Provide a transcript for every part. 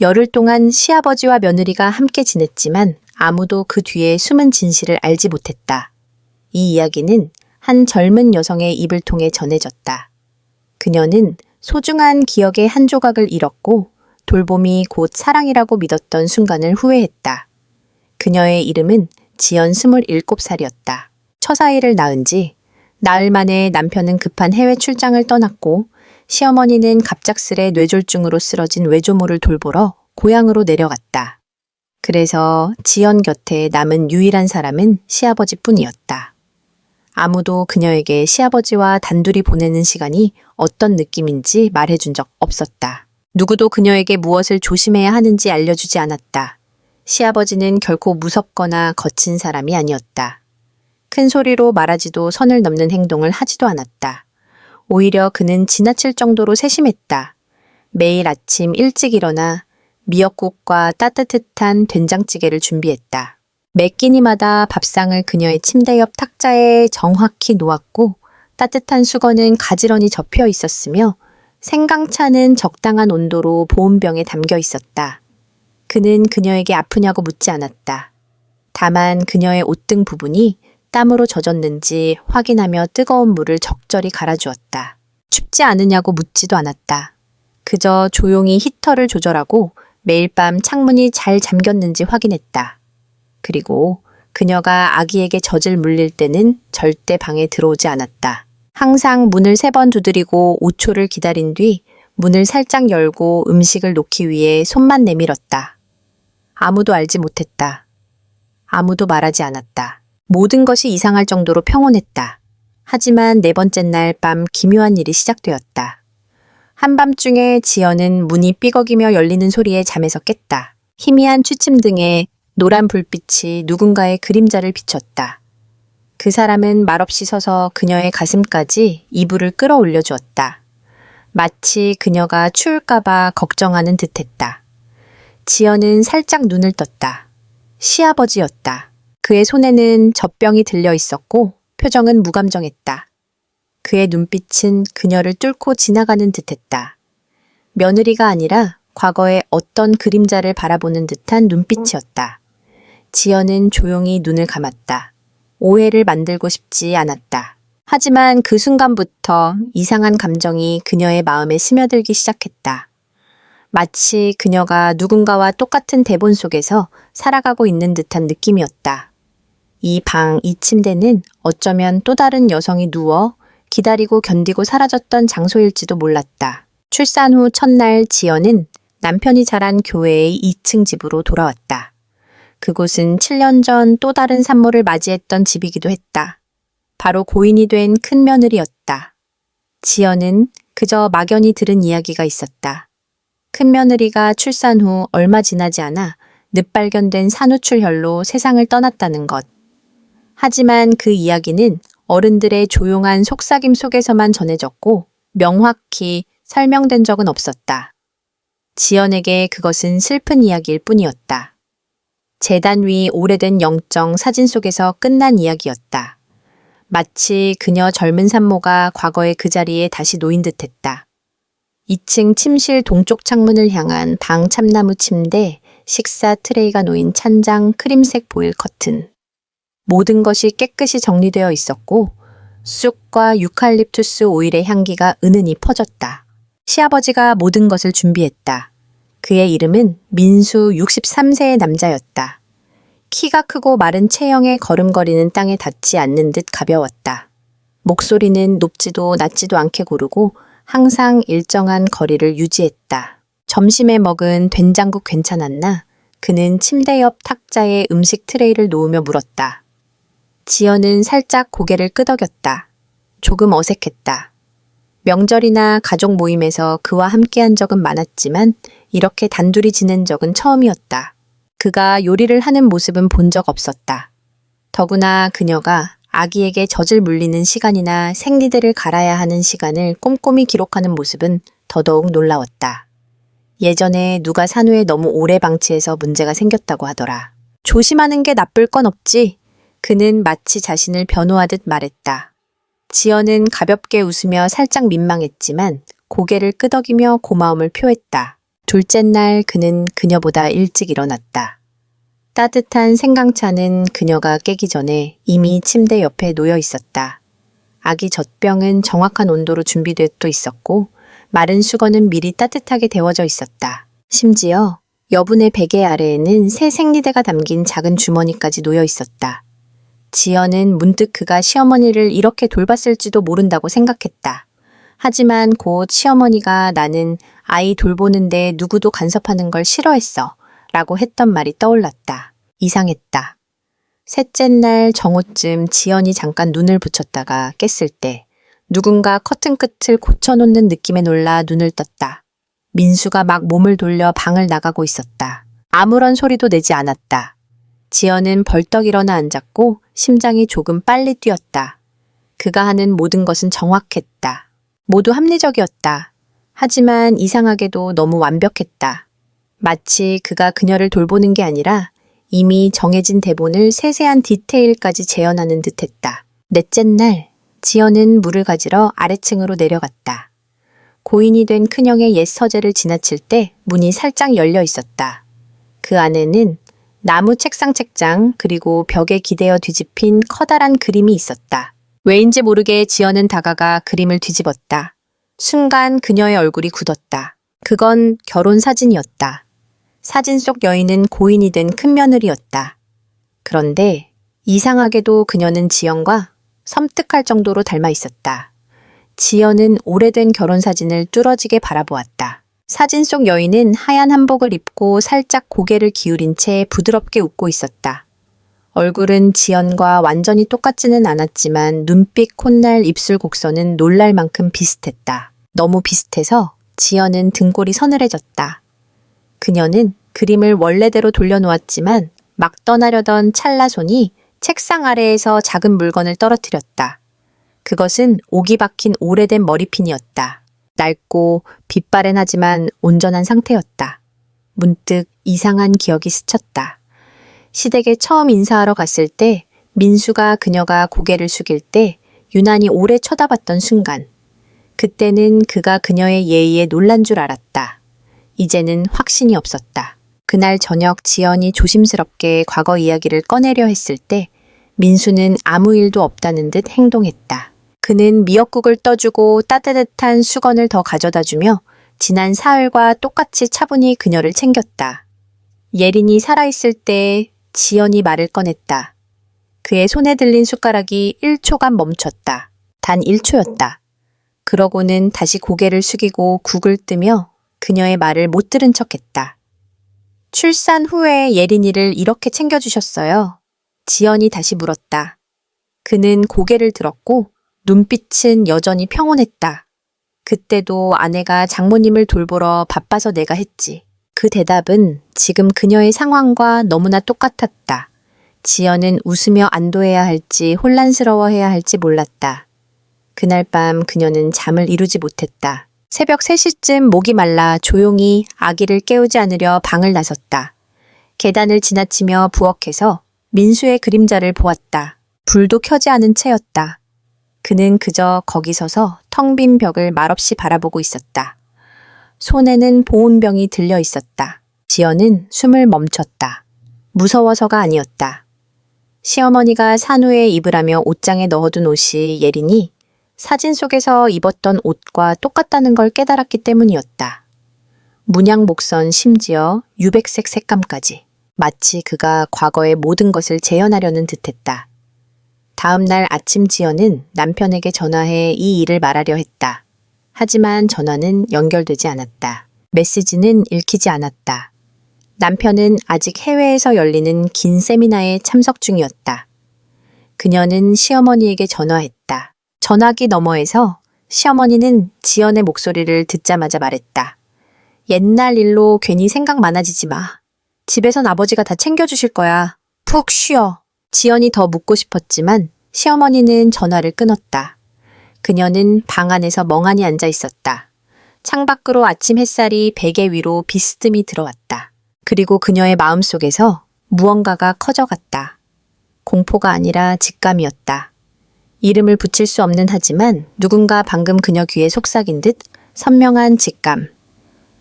열흘 동안 시아버지와 며느리가 함께 지냈지만 아무도 그 뒤에 숨은 진실을 알지 못했다. 이 이야기는 한 젊은 여성의 입을 통해 전해졌다. 그녀는 소중한 기억의 한 조각을 잃었고 돌봄이 곧 사랑이라고 믿었던 순간을 후회했다. 그녀의 이름은 지연 27살이었다. 처사이를 낳은 지 나흘 만에 남편은 급한 해외 출장을 떠났고 시어머니는 갑작스레 뇌졸중으로 쓰러진 외조모를 돌보러 고향으로 내려갔다. 그래서 지연 곁에 남은 유일한 사람은 시아버지뿐이었다. 아무도 그녀에게 시아버지와 단둘이 보내는 시간이 어떤 느낌인지 말해준 적 없었다. 누구도 그녀에게 무엇을 조심해야 하는지 알려주지 않았다. 시아버지는 결코 무섭거나 거친 사람이 아니었다. 큰 소리로 말하지도 선을 넘는 행동을 하지도 않았다. 오히려 그는 지나칠 정도로 세심했다. 매일 아침 일찍 일어나 미역국과 따뜻한 된장찌개를 준비했다. 매 끼니마다 밥상을 그녀의 침대 옆 탁자에 정확히 놓았고 따뜻한 수건은 가지런히 접혀 있었으며 생강차는 적당한 온도로 보온병에 담겨 있었다. 그는 그녀에게 아프냐고 묻지 않았다. 다만 그녀의 옷등 부분이 땀으로 젖었는지 확인하며 뜨거운 물을 적절히 갈아주었다. 춥지 않으냐고 묻지도 않았다. 그저 조용히 히터를 조절하고 매일 밤 창문이 잘 잠겼는지 확인했다. 그리고 그녀가 아기에게 젖을 물릴 때는 절대 방에 들어오지 않았다. 항상 문을 3번 두드리고 5초를 기다린 뒤 문을 살짝 열고 음식을 놓기 위해 손만 내밀었다. 아무도 알지 못했다. 아무도 말하지 않았다. 모든 것이 이상할 정도로 평온했다. 하지만 4번째 날 밤 기묘한 일이 시작되었다. 한밤중에 지연은 문이 삐걱이며 열리는 소리에 잠에서 깼다. 희미한 취침등에 노란 불빛이 누군가의 그림자를 비췄다. 그 사람은 말없이 서서 그녀의 가슴까지 이불을 끌어올려 주었다. 마치 그녀가 추울까봐 걱정하는 듯했다. 지연은 살짝 눈을 떴다. 시아버지였다. 그의 손에는 젖병이 들려 있었고 표정은 무감정했다. 그의 눈빛은 그녀를 뚫고 지나가는 듯했다. 며느리가 아니라 과거의 어떤 그림자를 바라보는 듯한 눈빛이었다. 지연은 조용히 눈을 감았다. 오해를 만들고 싶지 않았다. 하지만 그 순간부터 이상한 감정이 그녀의 마음에 스며들기 시작했다. 마치 그녀가 누군가와 똑같은 대본 속에서 살아가고 있는 듯한 느낌이었다. 이 방, 이 침대는 어쩌면 또 다른 여성이 누워 기다리고 견디고 사라졌던 장소일지도 몰랐다. 출산 후 첫날 지연은 남편이 자란 교회의 2층 집으로 돌아왔다. 그곳은 7년 전 또 다른 산모를 맞이했던 집이기도 했다. 바로 고인이 된 큰며느리였다. 지연은 그저 막연히 들은 이야기가 있었다. 큰며느리가 출산 후 얼마 지나지 않아 늦발견된 산후출혈로 세상을 떠났다는 것. 하지만 그 이야기는 어른들의 조용한 속삭임 속에서만 전해졌고 명확히 설명된 적은 없었다. 지연에게 그것은 슬픈 이야기일 뿐이었다. 재단 위 오래된 영정 사진 속에서 끝난 이야기였다. 마치 그녀 젊은 산모가 과거의 그 자리에 다시 놓인 듯했다. 2층 침실 동쪽 창문을 향한 방 참나무 침대, 식사 트레이가 놓인 찬장 크림색 보일 커튼. 모든 것이 깨끗이 정리되어 있었고 쑥과 유칼립투스 오일의 향기가 은은히 퍼졌다. 시아버지가 모든 것을 준비했다. 그의 이름은 민수 63세의 남자였다. 키가 크고 마른 체형에 걸음걸이는 땅에 닿지 않는 듯 가벼웠다. 목소리는 높지도 낮지도 않게 고르고 항상 일정한 거리를 유지했다. 점심에 먹은 된장국 괜찮았나? 그는 침대 옆 탁자에 음식 트레이를 놓으며 물었다. 지연은 살짝 고개를 끄덕였다. 조금 어색했다. 명절이나 가족 모임에서 그와 함께한 적은 많았지만 이렇게 단둘이 지낸 적은 처음이었다. 그가 요리를 하는 모습은 본 적 없었다. 더구나 그녀가 아기에게 젖을 물리는 시간이나 생리대를 갈아야 하는 시간을 꼼꼼히 기록하는 모습은 더더욱 놀라웠다. 예전에 누가 산후에 너무 오래 방치해서 문제가 생겼다고 하더라. 조심하는 게 나쁠 건 없지. 그는 마치 자신을 변호하듯 말했다. 지연은 가볍게 웃으며 살짝 민망했지만 고개를 끄덕이며 고마움을 표했다. 둘째 날 그는 그녀보다 일찍 일어났다. 따뜻한 생강차는 그녀가 깨기 전에 이미 침대 옆에 놓여 있었다. 아기 젖병은 정확한 온도로 준비되어 있었고 마른 수건은 미리 따뜻하게 데워져 있었다. 심지어 여분의 베개 아래에는 새 생리대가 담긴 작은 주머니까지 놓여 있었다. 지연은 문득 그가 시어머니를 이렇게 돌봤을지도 모른다고 생각했다. 하지만 곧 시어머니가 나는 아이 돌보는데 누구도 간섭하는 걸 싫어했어 라고 했던 말이 떠올랐다. 이상했다. 셋째 날 정오쯤 지연이 잠깐 눈을 붙였다가 깼을 때 누군가 커튼 끝을 고쳐놓는 느낌에 놀라 눈을 떴다. 민수가 막 몸을 돌려 방을 나가고 있었다. 아무런 소리도 내지 않았다. 지연은 벌떡 일어나 앉았고 심장이 조금 빨리 뛰었다. 그가 하는 모든 것은 정확했다. 모두 합리적이었다. 하지만 이상하게도 너무 완벽했다. 마치 그가 그녀를 돌보는 게 아니라 이미 정해진 대본을 세세한 디테일까지 재현하는 듯했다. 넷째 날, 지연은 물을 가지러 아래층으로 내려갔다. 고인이 된 큰형의 옛 서재를 지나칠 때 문이 살짝 열려 있었다. 그 안에는 나무 책장 그리고 벽에 기대어 뒤집힌 커다란 그림이 있었다. 왜인지 모르게 지연은 다가가 그림을 뒤집었다. 순간 그녀의 얼굴이 굳었다. 그건 결혼 사진이었다. 사진 속 여인은 고인이 된 큰며느리였다. 그런데 이상하게도 그녀는 지연과 섬뜩할 정도로 닮아 있었다. 지연은 오래된 결혼 사진을 뚫어지게 바라보았다. 사진 속 여인은 하얀 한복을 입고 살짝 고개를 기울인 채 부드럽게 웃고 있었다. 얼굴은 지연과 완전히 똑같지는 않았지만 눈빛, 콧날, 입술 곡선은 놀랄 만큼 비슷했다. 너무 비슷해서 지연은 등골이 서늘해졌다. 그녀는 그림을 원래대로 돌려놓았지만 막 떠나려던 찰나손이 책상 아래에서 작은 물건을 떨어뜨렸다. 그것은 옥이 박힌 오래된 머리핀이었다. 낡고 빛바랜하지만 온전한 상태였다. 문득 이상한 기억이 스쳤다. 시댁에 처음 인사하러 갔을 때 민수가 그녀가 고개를 숙일 때 유난히 오래 쳐다봤던 순간. 그때는 그가 그녀의 예의에 놀란 줄 알았다. 이제는 확신이 없었다. 그날 저녁 지연이 조심스럽게 과거 이야기를 꺼내려 했을 때 민수는 아무 일도 없다는 듯 행동했다. 그는 미역국을 떠주고 따뜻한 수건을 더 가져다 주며 지난 사흘과 똑같이 차분히 그녀를 챙겼다. 예린이 살아있을 때 지연이 말을 꺼냈다. 그의 손에 들린 숟가락이 1초간 멈췄다. 단 1초였다. 그러고는 다시 고개를 숙이고 국을 뜨며 그녀의 말을 못 들은 척했다. 출산 후에 예린이를 이렇게 챙겨주셨어요. 지연이 다시 물었다. 그는 고개를 들었고 눈빛은 여전히 평온했다. 그때도 아내가 장모님을 돌보러 바빠서 내가 했지. 그 대답은 지금 그녀의 상황과 너무나 똑같았다. 지연은 웃으며 안도해야 할지 혼란스러워해야 할지 몰랐다. 그날 밤 그녀는 잠을 이루지 못했다. 새벽 3시쯤 목이 말라 조용히 아기를 깨우지 않으려 방을 나섰다. 계단을 지나치며 부엌에서 민수의 그림자를 보았다. 불도 켜지 않은 채였다. 그는 그저 거기 서서 텅 빈 벽을 말없이 바라보고 있었다. 손에는 보온병이 들려 있었다. 지연은 숨을 멈췄다. 무서워서가 아니었다. 시어머니가 산후에 입으라며 옷장에 넣어둔 옷이 예린이 사진 속에서 입었던 옷과 똑같다는 걸 깨달았기 때문이었다. 문양 목선 심지어 유백색 색감까지. 마치 그가 과거의 모든 것을 재현하려는 듯했다. 다음 날 아침 지연은 남편에게 전화해 이 일을 말하려 했다. 하지만 전화는 연결되지 않았다. 메시지는 읽히지 않았다. 남편은 아직 해외에서 열리는 긴 세미나에 참석 중이었다. 그녀는 시어머니에게 전화했다. 전화기 너머에서 시어머니는 지연의 목소리를 듣자마자 말했다. 옛날 일로 괜히 생각 많아지지 마. 집에선 아버지가 다 챙겨주실 거야. 푹 쉬어. 지연이 더 묻고 싶었지만 시어머니는 전화를 끊었다. 그녀는 방 안에서 멍하니 앉아 있었다. 창밖으로 아침 햇살이 베개 위로 비스듬히 들어왔다. 그리고 그녀의 마음속에서 무언가가 커져갔다. 공포가 아니라 직감이었다. 이름을 붙일 수 없는 하지만 누군가 방금 그녀 귀에 속삭인 듯 선명한 직감.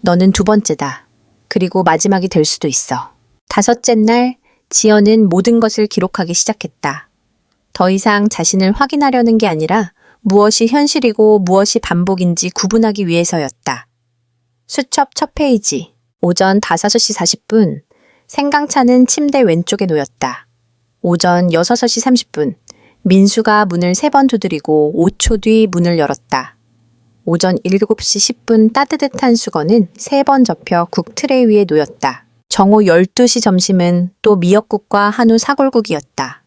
너는 두 번째다. 그리고 마지막이 될 수도 있어. 다섯째 날, 지연은 모든 것을 기록하기 시작했다. 더 이상 자신을 확인하려는 게 아니라 무엇이 현실이고 무엇이 반복인지 구분하기 위해서였다. 수첩 첫 페이지. 오전 5시 40분. 생강차는 침대 왼쪽에 놓였다. 오전 6시 30분. 민수가 문을 3번 두드리고 5초 뒤 문을 열었다. 오전 7시 10분 따뜻한 수건은 3번 접혀 국 트레이 위에 놓였다. 정오 12시 점심은 또 미역국과 한우 사골국이었다.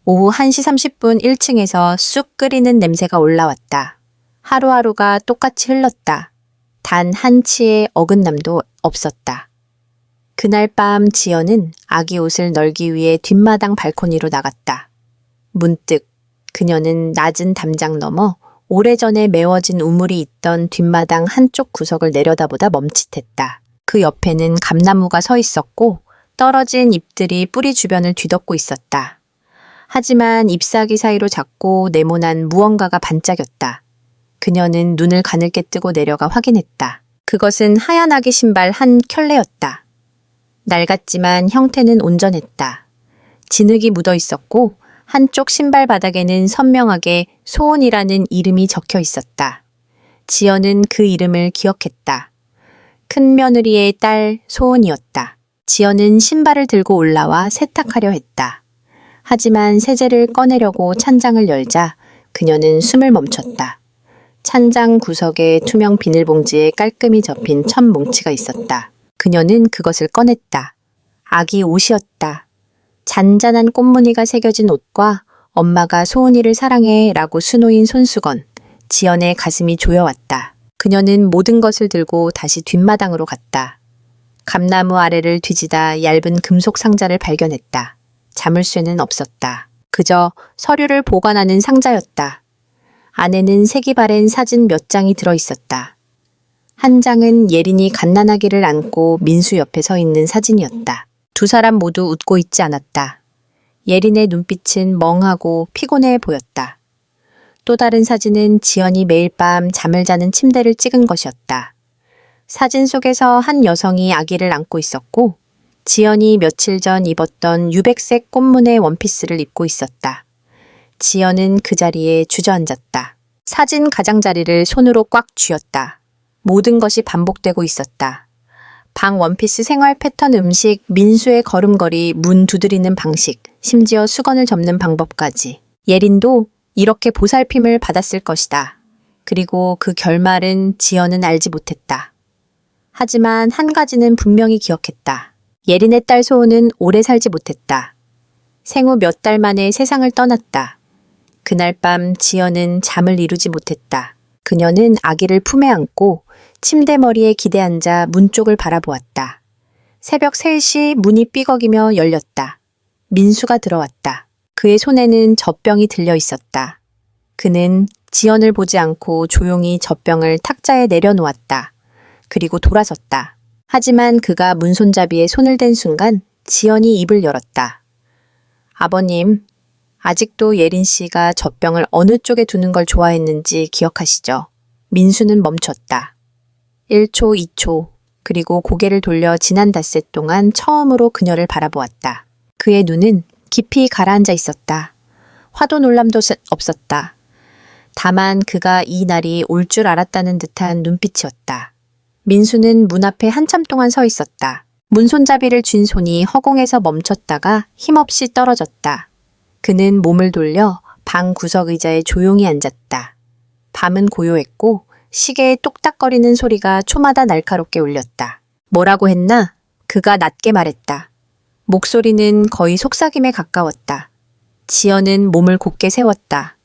오후 1시 30분 1층에서 쑥 끓이는 냄새가 올라왔다. 하루하루가 똑같이 흘렀다. 단 한 치의 어긋남도 없었다. 그날 밤 지연은 아기 옷을 널기 위해 뒷마당 발코니로 나갔다. 문득 그녀는 낮은 담장 너머 오래전에 메워진 우물이 있던 뒷마당 한쪽 구석을 내려다보다 멈칫했다. 그 옆에는 감나무가 서 있었고 떨어진 잎들이 뿌리 주변을 뒤덮고 있었다. 하지만 잎사귀 사이로 작고 네모난 무언가가 반짝였다. 그녀는 눈을 가늘게 뜨고 내려가 확인했다. 그것은 하얀 아기 신발 한 켤레였다. 낡았지만 형태는 온전했다. 진흙이 묻어 있었고 한쪽 신발 바닥에는 선명하게 소은이라는 이름이 적혀 있었다. 지연은 그 이름을 기억했다. 큰 며느리의 딸 소은이었다. 지연은 신발을 들고 올라와 세탁하려 했다. 하지만 세제를 꺼내려고 찬장을 열자 그녀는 숨을 멈췄다. 찬장 구석에 투명 비닐봉지에 깔끔히 접힌 천 뭉치가 있었다. 그녀는 그것을 꺼냈다. 아기 옷이었다. 잔잔한 꽃무늬가 새겨진 옷과 엄마가 소은이를 사랑해 라고 수놓인 손수건, 지연의 가슴이 조여왔다. 그녀는 모든 것을 들고 다시 뒷마당으로 갔다. 감나무 아래를 뒤지다 얇은 금속 상자를 발견했다. 자물쇠는 없었다. 그저 서류를 보관하는 상자였다. 안에는 색이 바랜 사진 몇 장이 들어있었다. 한 장은 예린이 갓난아기를 안고 민수 옆에 서 있는 사진이었다. 두 사람 모두 웃고 있지 않았다. 예린의 눈빛은 멍하고 피곤해 보였다. 또 다른 사진은 지연이 매일 밤 잠을 자는 침대를 찍은 것이었다. 사진 속에서 한 여성이 아기를 안고 있었고 지연이 며칠 전 입었던 유백색 꽃무늬 원피스를 입고 있었다. 지연은 그 자리에 주저앉았다. 사진 가장자리를 손으로 꽉 쥐었다. 모든 것이 반복되고 있었다. 방 원피스 생활 패턴 음식, 민수의 걸음걸이, 문 두드리는 방식, 심지어 수건을 접는 방법까지. 예린도 이렇게 보살핌을 받았을 것이다. 그리고 그 결말은 지연은 알지 못했다. 하지만 한 가지는 분명히 기억했다. 예린의 딸 소은은 오래 살지 못했다. 생후 몇 달 만에 세상을 떠났다. 그날 밤 지연은 잠을 이루지 못했다. 그녀는 아기를 품에 안고 침대 머리에 기대 앉아 문 쪽을 바라보았다. 새벽 3시 문이 삐걱이며 열렸다. 민수가 들어왔다. 그의 손에는 젖병이 들려 있었다. 그는 지연을 보지 않고 조용히 젖병을 탁자에 내려놓았다. 그리고 돌아섰다. 하지만 그가 문손잡이에 손을 댄 순간 지연이 입을 열었다. 아버님, 아직도 예린 씨가 젖병을 어느 쪽에 두는 걸 좋아했는지 기억하시죠? 민수는 멈췄다. 1초, 2초, 그리고 고개를 돌려 지난 닷새 동안 처음으로 그녀를 바라보았다. 그의 눈은 깊이 가라앉아 있었다. 화도 놀람도 없었다. 다만 그가 이 날이 올 줄 알았다는 듯한 눈빛이었다. 민수는 문 앞에 한참 동안 서 있었다. 문손잡이를 쥔 손이 허공에서 멈췄다가 힘없이 떨어졌다. 그는 몸을 돌려 방 구석 의자에 조용히 앉았다. 밤은 고요했고 시계의 똑딱거리는 소리가 초마다 날카롭게 울렸다. 뭐라고 했나? 그가 낮게 말했다. 목소리는 거의 속삭임에 가까웠다. 지연은 몸을 곧게 세웠다.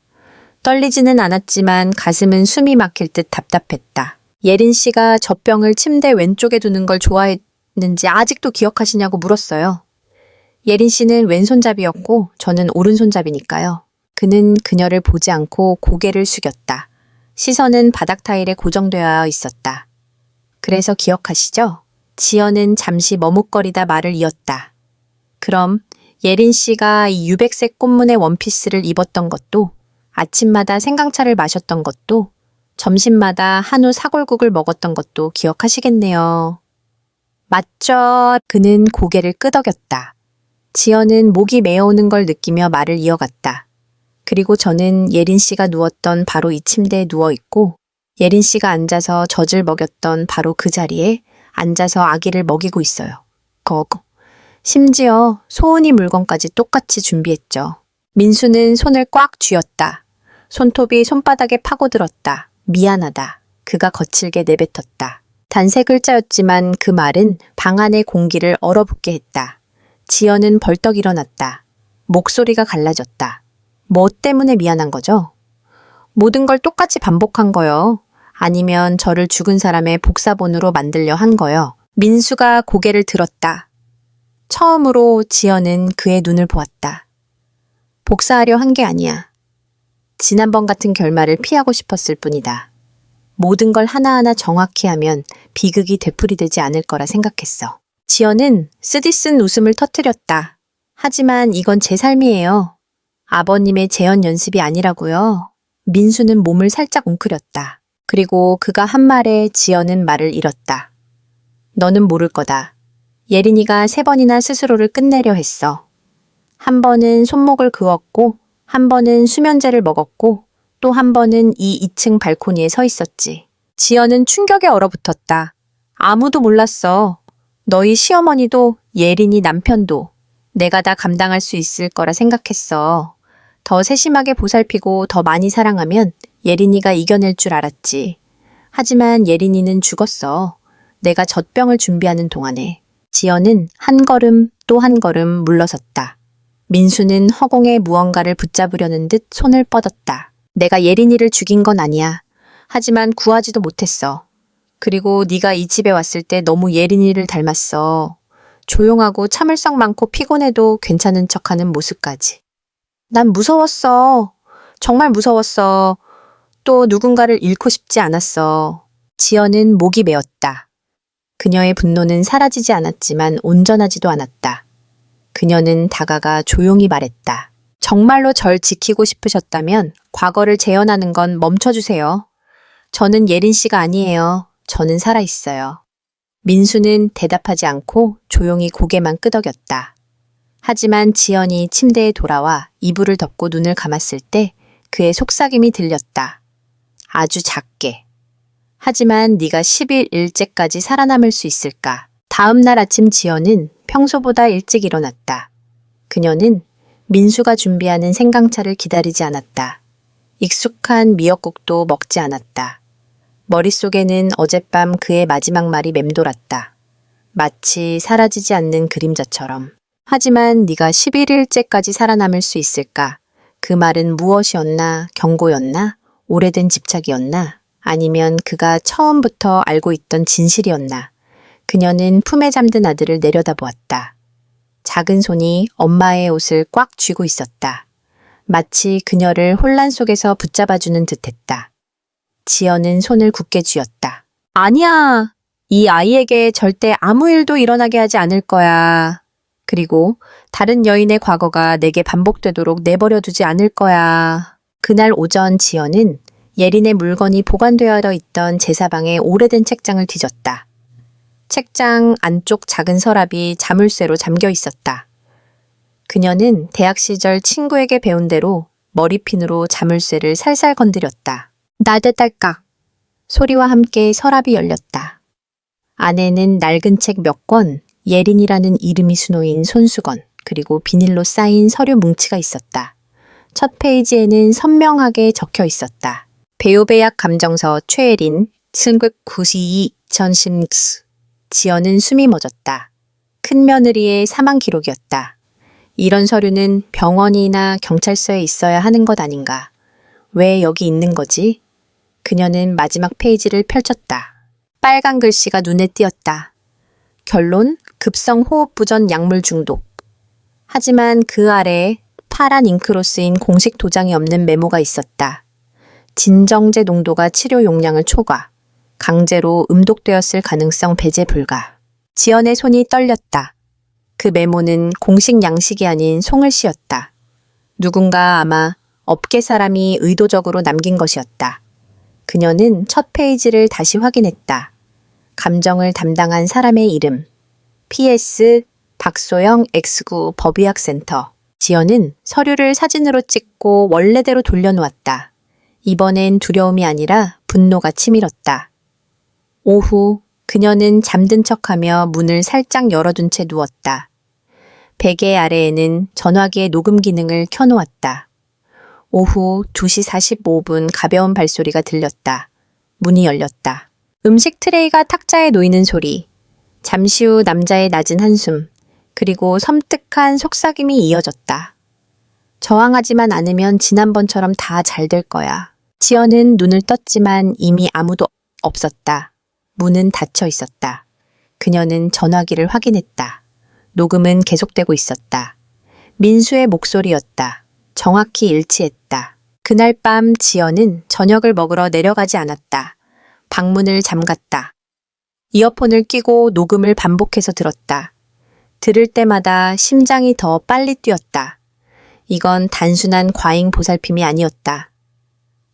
떨리지는 않았지만 가슴은 숨이 막힐 듯 답답했다. 예린 씨가 젖병을 침대 왼쪽에 두는 걸 좋아했는지 아직도 기억하시냐고 물었어요. 예린 씨는 왼손잡이였고 저는 오른손잡이니까요. 그는 그녀를 보지 않고 고개를 숙였다. 시선은 바닥 타일에 고정되어 있었다. 그래서 기억하시죠? 지연은 잠시 머뭇거리다 말을 이었다. 그럼 예린 씨가 이 유백색 꽃무늬 원피스를 입었던 것도 아침마다 생강차를 마셨던 것도 점심마다 한우 사골국을 먹었던 것도 기억하시겠네요. 맞죠? 그는 고개를 끄덕였다. 지연은 목이 메어오는 걸 느끼며 말을 이어갔다. 그리고 저는 예린 씨가 누웠던 바로 이 침대에 누워있고 예린 씨가 앉아서 젖을 먹였던 바로 그 자리에 앉아서 아기를 먹이고 있어요. 거거. 심지어 소은이 물건까지 똑같이 준비했죠. 민수는 손을 꽉 쥐었다. 손톱이 손바닥에 파고들었다. 미안하다. 그가 거칠게 내뱉었다. 단 3글자였지만 그 말은 방 안의 공기를 얼어붙게 했다. 지연은 벌떡 일어났다. 목소리가 갈라졌다. 뭐 때문에 미안한 거죠? 모든 걸 똑같이 반복한 거요. 아니면 저를 죽은 사람의 복사본으로 만들려 한 거요. 민수가 고개를 들었다. 처음으로 지연은 그의 눈을 보았다. 복사하려 한 게 아니야. 지난번 같은 결말을 피하고 싶었을 뿐이다. 모든 걸 하나하나 정확히 하면 비극이 되풀이되지 않을 거라 생각했어. 지연은 쓰디쓴 웃음을 터뜨렸다. 하지만 이건 제 삶이에요. 아버님의 재연 연습이 아니라고요. 민수는 몸을 살짝 웅크렸다. 그리고 그가 한 말에 지연은 말을 잃었다. 너는 모를 거다. 예린이가 3번이나 스스로를 끝내려 했어. 한 번은 손목을 그었고, 한 번은 수면제를 먹었고, 또 한 번은 이 2층 발코니에 서 있었지. 지연은 충격에 얼어붙었다. 아무도 몰랐어. 너희 시어머니도 예린이 남편도 내가 다 감당할 수 있을 거라 생각했어. 더 세심하게 보살피고 더 많이 사랑하면 예린이가 이겨낼 줄 알았지. 하지만 예린이는 죽었어. 내가 젖병을 준비하는 동안에. 지연은 한 걸음 또 한 걸음 물러섰다. 민수는 허공에 무언가를 붙잡으려는 듯 손을 뻗었다. 내가 예린이를 죽인 건 아니야. 하지만 구하지도 못했어. 그리고 네가 이 집에 왔을 때 너무 예린이를 닮았어. 조용하고 참을성 많고 피곤해도 괜찮은 척하는 모습까지. 난 무서웠어. 정말 무서웠어. 또 누군가를 잃고 싶지 않았어. 지연은 목이 메었다. 그녀의 분노는 사라지지 않았지만 온전하지도 않았다. 그녀는 다가가 조용히 말했다. 정말로 절 지키고 싶으셨다면 과거를 재현하는 건 멈춰주세요. 저는 예린 씨가 아니에요. 저는 살아있어요. 민수는 대답하지 않고 조용히 고개만 끄덕였다. 하지만 지연이 침대에 돌아와 이불을 덮고 눈을 감았을 때 그의 속삭임이 들렸다. 아주 작게. 하지만 네가 10일째까지 살아남을 수 있을까? 다음 날 아침 지연은 평소보다 일찍 일어났다. 그녀는 민수가 준비하는 생강차를 기다리지 않았다. 익숙한 미역국도 먹지 않았다. 머릿속에는 어젯밤 그의 마지막 말이 맴돌았다. 마치 사라지지 않는 그림자처럼. 하지만 네가 11일째까지 살아남을 수 있을까? 그 말은 무엇이었나? 경고였나? 오래된 집착이었나? 아니면 그가 처음부터 알고 있던 진실이었나? 그녀는 품에 잠든 아들을 내려다보았다. 작은 손이 엄마의 옷을 꽉 쥐고 있었다. 마치 그녀를 혼란 속에서 붙잡아주는 듯했다. 지연은 손을 굳게 쥐었다. 아니야. 이 아이에게 절대 아무 일도 일어나게 하지 않을 거야. 그리고 다른 여인의 과거가 내게 반복되도록 내버려 두지 않을 거야. 그날 오전 지연은 예린의 물건이 보관되어 있던 제사방의 오래된 책장을 뒤졌다. 책장 안쪽 작은 서랍이 자물쇠로 잠겨 있었다. 그녀는 대학 시절 친구에게 배운 대로 머리핀으로 자물쇠를 살살 건드렸다. 나대딸깍 소리와 함께 서랍이 열렸다. 안에는 낡은 책 몇 권, 예린이라는 이름이 수놓인 손수건, 그리고 비닐로 쌓인 서류 뭉치가 있었다. 첫 페이지에는 선명하게 적혀 있었다. 배우배약 감정서 최예린, 1992 전심스. 지연은 숨이 멎었다. 큰 며느리의 사망 기록이었다. 이런 서류는 병원이나 경찰서에 있어야 하는 것 아닌가? 왜 여기 있는 거지? 그녀는 마지막 페이지를 펼쳤다. 빨간 글씨가 눈에 띄었다. 결론, 급성 호흡부전 약물 중독. 하지만 그 아래에 파란 잉크로 쓰인 공식 도장이 없는 메모가 있었다. 진정제 농도가 치료 용량을 초과. 강제로 음독되었을 가능성 배제 불가. 지연의 손이 떨렸다. 그 메모는 공식 양식이 아닌 송을씨였다. 누군가 아마 업계 사람이 의도적으로 남긴 것이었다. 그녀는 첫 페이지를 다시 확인했다. 감정을 담당한 사람의 이름. PS 박소영 X구 법의학센터. 지연은 서류를 사진으로 찍고 원래대로 돌려놓았다. 이번엔 두려움이 아니라 분노가 치밀었다. 오후 그녀는 잠든 척하며 문을 살짝 열어둔 채 누웠다. 베개 아래에는 전화기의 녹음 기능을 켜놓았다. 오후 2시 45분 가벼운 발소리가 들렸다. 문이 열렸다. 음식 트레이가 탁자에 놓이는 소리. 잠시 후 남자의 낮은 한숨. 그리고 섬뜩한 속삭임이 이어졌다. 저항하지만 않으면 지난번처럼 다 잘 될 거야. 지연은 눈을 떴지만 이미 아무도 없었다. 문은 닫혀 있었다. 그녀는 전화기를 확인했다. 녹음은 계속되고 있었다. 민수의 목소리였다. 정확히 일치했다. 그날 밤 지연은 저녁을 먹으러 내려가지 않았다. 방문을 잠갔다. 이어폰을 끼고 녹음을 반복해서 들었다. 들을 때마다 심장이 더 빨리 뛰었다. 이건 단순한 과잉 보살핌이 아니었다.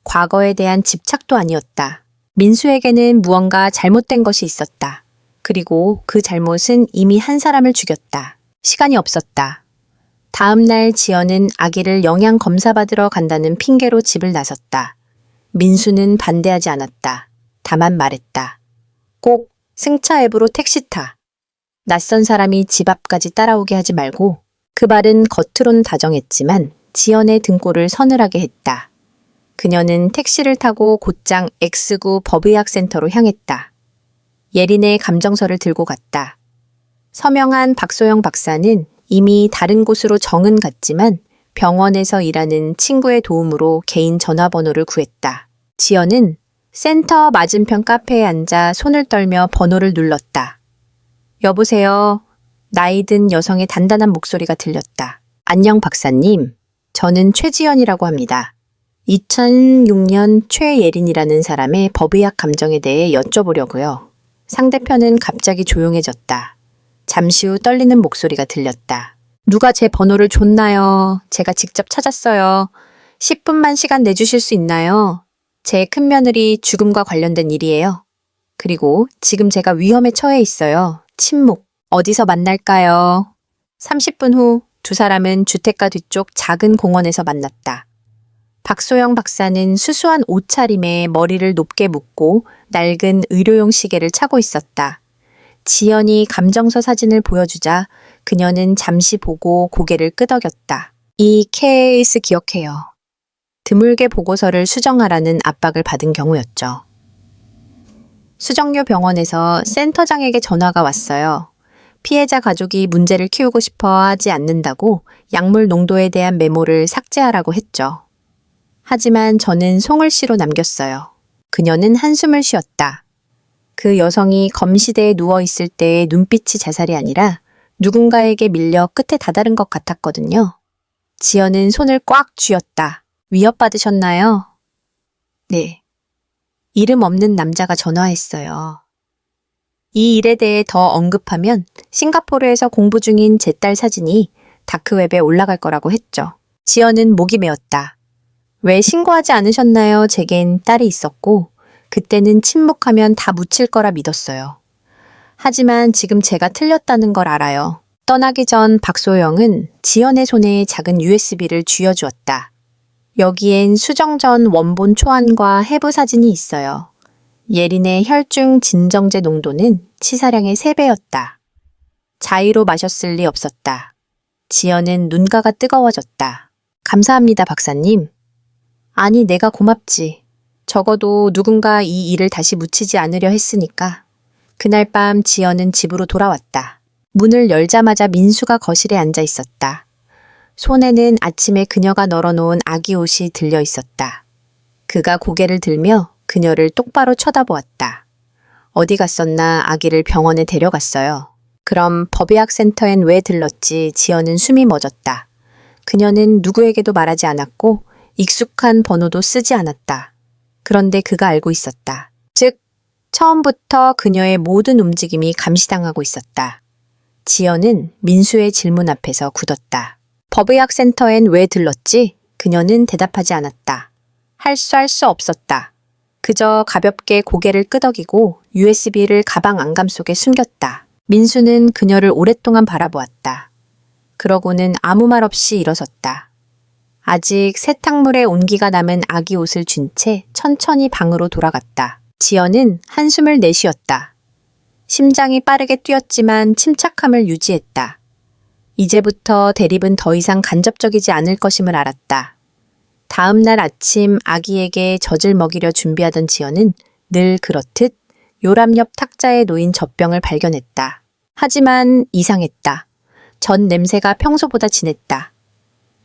과거에 대한 집착도 아니었다. 민수에게는 무언가 잘못된 것이 있었다. 그리고 그 잘못은 이미 한 사람을 죽였다. 시간이 없었다. 다음 날 지연은 아기를 영양 검사 받으러 간다는 핑계로 집을 나섰다. 민수는 반대하지 않았다. 다만 말했다. 꼭 승차 앱으로 택시 타. 낯선 사람이 집 앞까지 따라오게 하지 말고. 그 말은 겉으론 다정했지만 지연의 등골을 서늘하게 했다. 그녀는 택시를 타고 곧장 X구 법의학센터로 향했다. 예린의 감정서를 들고 갔다. 서명한 박소영 박사는 이미 다른 곳으로 정은 갔지만 병원에서 일하는 친구의 도움으로 개인 전화번호를 구했다. 지연은 센터 맞은편 카페에 앉아 손을 떨며 번호를 눌렀다. 여보세요. 나이 든 여성의 단단한 목소리가 들렸다. 안녕 박사님. 저는 최지연이라고 합니다. 2006년 최예린이라는 사람의 법의학 감정에 대해 여쭤보려고요. 상대편은 갑자기 조용해졌다. 잠시 후 떨리는 목소리가 들렸다. 누가 제 번호를 줬나요? 제가 직접 찾았어요. 10분만 시간 내주실 수 있나요? 제 큰며느리 죽음과 관련된 일이에요. 그리고 지금 제가 위험에 처해 있어요. 침묵. 어디서 만날까요? 30분 후 두 사람은 주택가 뒤쪽 작은 공원에서 만났다. 박소영 박사는 수수한 옷차림에 머리를 높게 묶고 낡은 의료용 시계를 차고 있었다. 지연이 감정서 사진을 보여주자 그녀는 잠시 보고 고개를 끄덕였다. 이 케이스 기억해요. 드물게 보고서를 수정하라는 압박을 받은 경우였죠. 수정료 병원에서 센터장에게 전화가 왔어요. 피해자 가족이 문제를 키우고 싶어 하지 않는다고 약물 농도에 대한 메모를 삭제하라고 했죠. 하지만 저는 송을씨로 남겼어요. 그녀는 한숨을 쉬었다. 그 여성이 검시대에 누워있을 때의 눈빛이 자살이 아니라 누군가에게 밀려 끝에 다다른 것 같았거든요. 지연은 손을 꽉 쥐었다. 위협받으셨나요? 네. 이름 없는 남자가 전화했어요. 이 일에 대해 더 언급하면 싱가포르에서 공부 중인 제 딸 사진이 다크웹에 올라갈 거라고 했죠. 지연은 목이 메었다. 왜 신고하지 않으셨나요? 제겐 딸이 있었고 그때는 침묵하면 다 묻힐 거라 믿었어요. 하지만 지금 제가 틀렸다는 걸 알아요. 떠나기 전 박소영은 지연의 손에 작은 USB를 쥐어주었다. 여기엔 수정 전 원본 초안과 해부 사진이 있어요. 예린의 혈중 진정제 농도는 치사량의 3배였다. 자의로 마셨을 리 없었다. 지연은 눈가가 뜨거워졌다. 감사합니다, 박사님. 아니, 내가 고맙지. 적어도 누군가 이 일을 다시 묻히지 않으려 했으니까. 그날 밤 지연은 집으로 돌아왔다. 문을 열자마자 민수가 거실에 앉아 있었다. 손에는 아침에 그녀가 널어놓은 아기 옷이 들려 있었다. 그가 고개를 들며 그녀를 똑바로 쳐다보았다. 어디 갔었나 아기를 병원에 데려갔어요. 그럼 법의학센터엔 왜 들렀지? 지연은 숨이 멎었다. 그녀는 누구에게도 말하지 않았고 익숙한 번호도 쓰지 않았다. 그런데 그가 알고 있었다. 즉, 처음부터 그녀의 모든 움직임이 감시당하고 있었다. 지연은 민수의 질문 앞에서 굳었다. 법의학센터엔 왜 들렀지? 그녀는 대답하지 않았다. 할 수 없었다. 그저 가볍게 고개를 끄덕이고 USB를 가방 안감 속에 숨겼다. 민수는 그녀를 오랫동안 바라보았다. 그러고는 아무 말 없이 일어섰다. 아직 세탁물에 온기가 남은 아기 옷을 쥔 채 천천히 방으로 돌아갔다. 지연은 한숨을 내쉬었다. 심장이 빠르게 뛰었지만 침착함을 유지했다. 이제부터 대립은 더 이상 간접적이지 않을 것임을 알았다. 다음 날 아침 아기에게 젖을 먹이려 준비하던 지연은 늘 그렇듯 요람 옆 탁자에 놓인 젖병을 발견했다. 하지만 이상했다. 젖 냄새가 평소보다 진했다.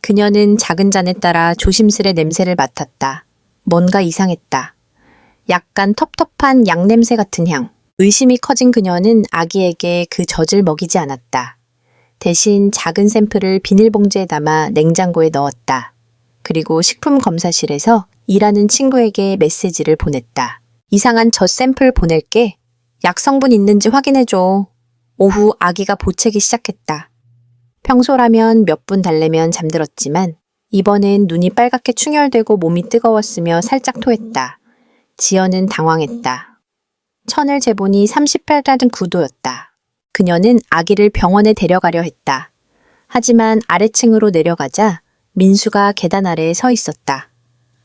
그녀는 작은 잔에 따라 조심스레 냄새를 맡았다. 뭔가 이상했다. 약간 텁텁한 약 냄새 같은 향. 의심이 커진 그녀는 아기에게 그 젖을 먹이지 않았다. 대신 작은 샘플을 비닐봉지에 담아 냉장고에 넣었다. 그리고 식품검사실에서 일하는 친구에게 메시지를 보냈다. 이상한 젖 샘플 보낼게. 약 성분 있는지 확인해줘. 오후 아기가 보채기 시작했다. 평소라면 몇 분 달래면 잠들었지만 이번엔 눈이 빨갛게 충혈되고 몸이 뜨거웠으며 살짝 토했다. 지연은 당황했다. 천을 재보니 38.9도였다. 그녀는 아기를 병원에 데려가려 했다. 하지만 아래층으로 내려가자 민수가 계단 아래에 서 있었다.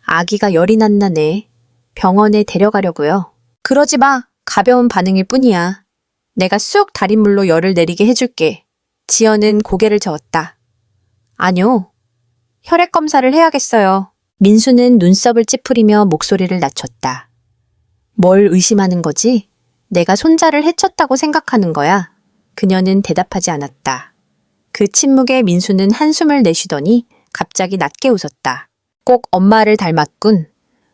아기가 열이 났나네. 병원에 데려가려고요. 그러지 마. 가벼운 반응일 뿐이야. 내가 쑥 달인물로 열을 내리게 해줄게. 지연은 고개를 저었다. 아니요. 혈액 검사를 해야겠어요. 민수는 눈썹을 찌푸리며 목소리를 낮췄다. 뭘 의심하는 거지? 내가 손자를 해쳤다고 생각하는 거야. 그녀는 대답하지 않았다. 그 침묵에 민수는 한숨을 내쉬더니 갑자기 낮게 웃었다. 꼭 엄마를 닮았군.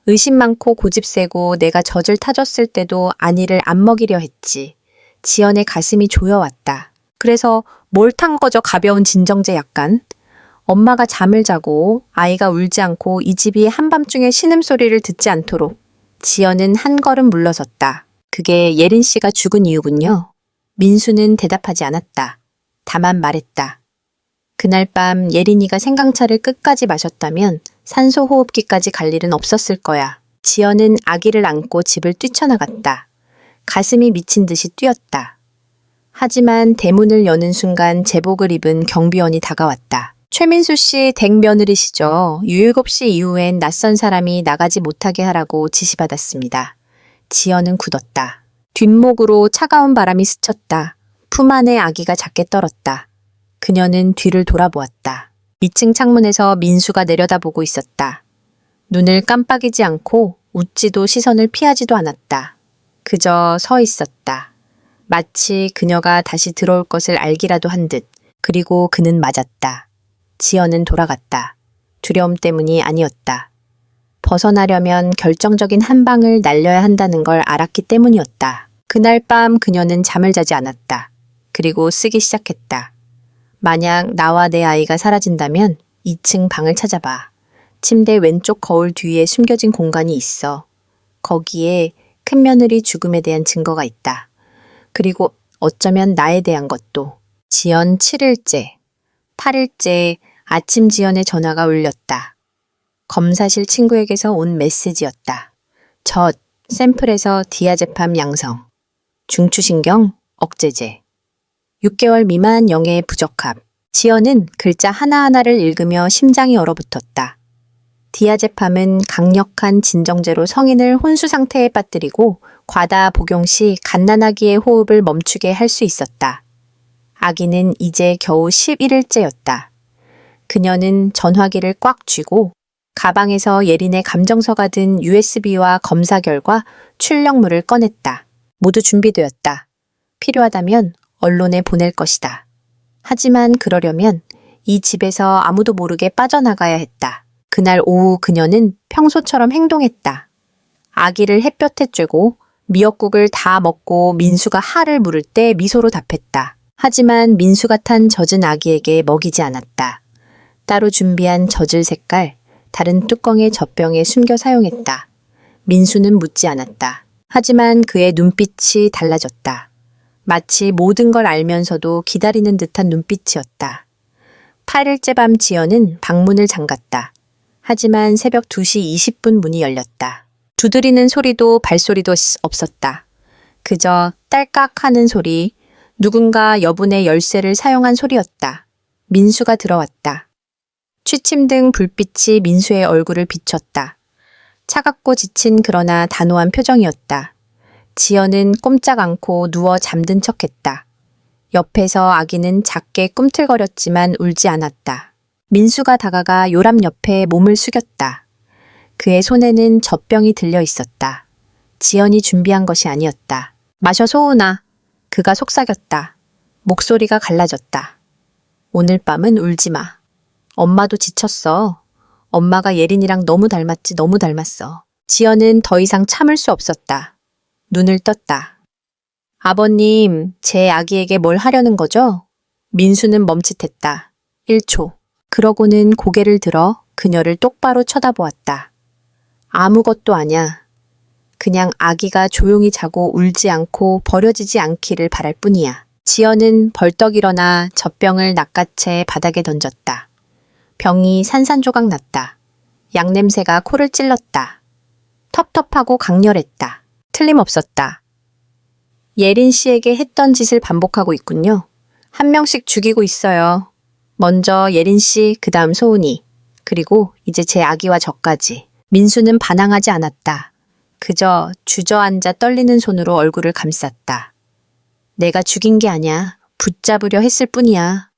의심 많고 고집 세고 내가 젖을 타줬을 때도 아니를 안 먹이려 했지. 지연의 가슴이 조여왔다. 그래서 뭘 탄 거죠? 가벼운 진정제 약간. 엄마가 잠을 자고 아이가 울지 않고 이 집이 한밤중에 신음소리를 듣지 않도록. 지연은 한 걸음 물러섰다. 그게 예린 씨가 죽은 이유군요. 민수는 대답하지 않았다. 다만 말했다. 그날 밤 예린이가 생강차를 끝까지 마셨다면 산소호흡기까지 갈 일은 없었을 거야. 지연은 아기를 안고 집을 뛰쳐나갔다. 가슴이 미친 듯이 뛰었다. 하지만 대문을 여는 순간 제복을 입은 경비원이 다가왔다. 최민수 씨 댁 며느리시죠. 7시 이후엔 낯선 사람이 나가지 못하게 하라고 지시받았습니다. 지연은 굳었다. 뒷목으로 차가운 바람이 스쳤다. 품 안에 아기가 작게 떨었다. 그녀는 뒤를 돌아보았다. 2층 창문에서 민수가 내려다보고 있었다. 눈을 깜빡이지 않고 웃지도 시선을 피하지도 않았다. 그저 서 있었다. 마치 그녀가 다시 들어올 것을 알기라도 한 듯. 그리고 그는 맞았다. 지연은 돌아갔다. 두려움 때문이 아니었다. 벗어나려면 결정적인 한 방을 날려야 한다는 걸 알았기 때문이었다. 그날 밤 그녀는 잠을 자지 않았다. 그리고 쓰기 시작했다. 만약 나와 내 아이가 사라진다면 2층 방을 찾아봐. 침대 왼쪽 거울 뒤에 숨겨진 공간이 있어. 거기에 큰며느리 죽음에 대한 증거가 있다. 그리고 어쩌면 나에 대한 것도. 지연 7일째, 8일째 아침 지연의 전화가 울렸다. 검사실 친구에게서 온 메시지였다. 젖, 샘플에서 디아제팜 양성. 중추신경, 억제제. 6개월 미만 영의 부적합. 지연은 글자 하나하나를 읽으며 심장이 얼어붙었다. 디아제팜은 강력한 진정제로 성인을 혼수 상태에 빠뜨리고 과다 복용 시 갓난아기의 호흡을 멈추게 할 수 있었다. 아기는 이제 겨우 11일째였다. 그녀는 전화기를 꽉 쥐고 가방에서 예린의 감정서가 든 USB와 검사 결과 출력물을 꺼냈다. 모두 준비되었다. 필요하다면 언론에 보낼 것이다. 하지만 그러려면 이 집에서 아무도 모르게 빠져나가야 했다. 그날 오후 그녀는 평소처럼 행동했다. 아기를 햇볕에 쬐고 미역국을 다 먹고 민수가 하를 물을 때 미소로 답했다. 하지만 민수가 탄 젖은 아기에게 먹이지 않았다. 따로 준비한 젖을 색깔, 다른 뚜껑의 젖병에 숨겨 사용했다. 민수는 묻지 않았다. 하지만 그의 눈빛이 달라졌다. 마치 모든 걸 알면서도 기다리는 듯한 눈빛이었다. 8일째 밤 지연은 방문을 잠갔다. 하지만 새벽 2시 20분 문이 열렸다. 두드리는 소리도 발소리도 없었다. 그저 딸깍 하는 소리, 누군가 여분의 열쇠를 사용한 소리였다. 민수가 들어왔다. 취침등 불빛이 민수의 얼굴을 비췄다. 차갑고 지친 그러나 단호한 표정이었다. 지연은 꼼짝 않고 누워 잠든 척했다. 옆에서 아기는 작게 꿈틀거렸지만 울지 않았다. 민수가 다가가 요람 옆에 몸을 숙였다. 그의 손에는 젖병이 들려 있었다. 지연이 준비한 것이 아니었다. 마셔 소은아. 그가 속삭였다. 목소리가 갈라졌다. 오늘 밤은 울지 마. 엄마도 지쳤어. 엄마가 예린이랑 너무 닮았지, 너무 닮았어. 지연은 더 이상 참을 수 없었다. 눈을 떴다. 아버님, 제 아기에게 뭘 하려는 거죠? 민수는 멈칫했다. 1초. 그러고는 고개를 들어 그녀를 똑바로 쳐다보았다. 아무것도 아냐. 그냥 아기가 조용히 자고 울지 않고 버려지지 않기를 바랄 뿐이야. 지연은 벌떡 일어나 젖병을 낚아채 바닥에 던졌다. 병이 산산조각 났다. 약냄새가 코를 찔렀다. 텁텁하고 강렬했다. 틀림없었다. 예린 씨에게 했던 짓을 반복하고 있군요. 한 명씩 죽이고 있어요. 먼저 예린 씨, 그 다음 소은이, 그리고 이제 제 아기와 저까지. 민수는 반항하지 않았다. 그저 주저앉아 떨리는 손으로 얼굴을 감쌌다. 내가 죽인 게 아냐. 붙잡으려 했을 뿐이야.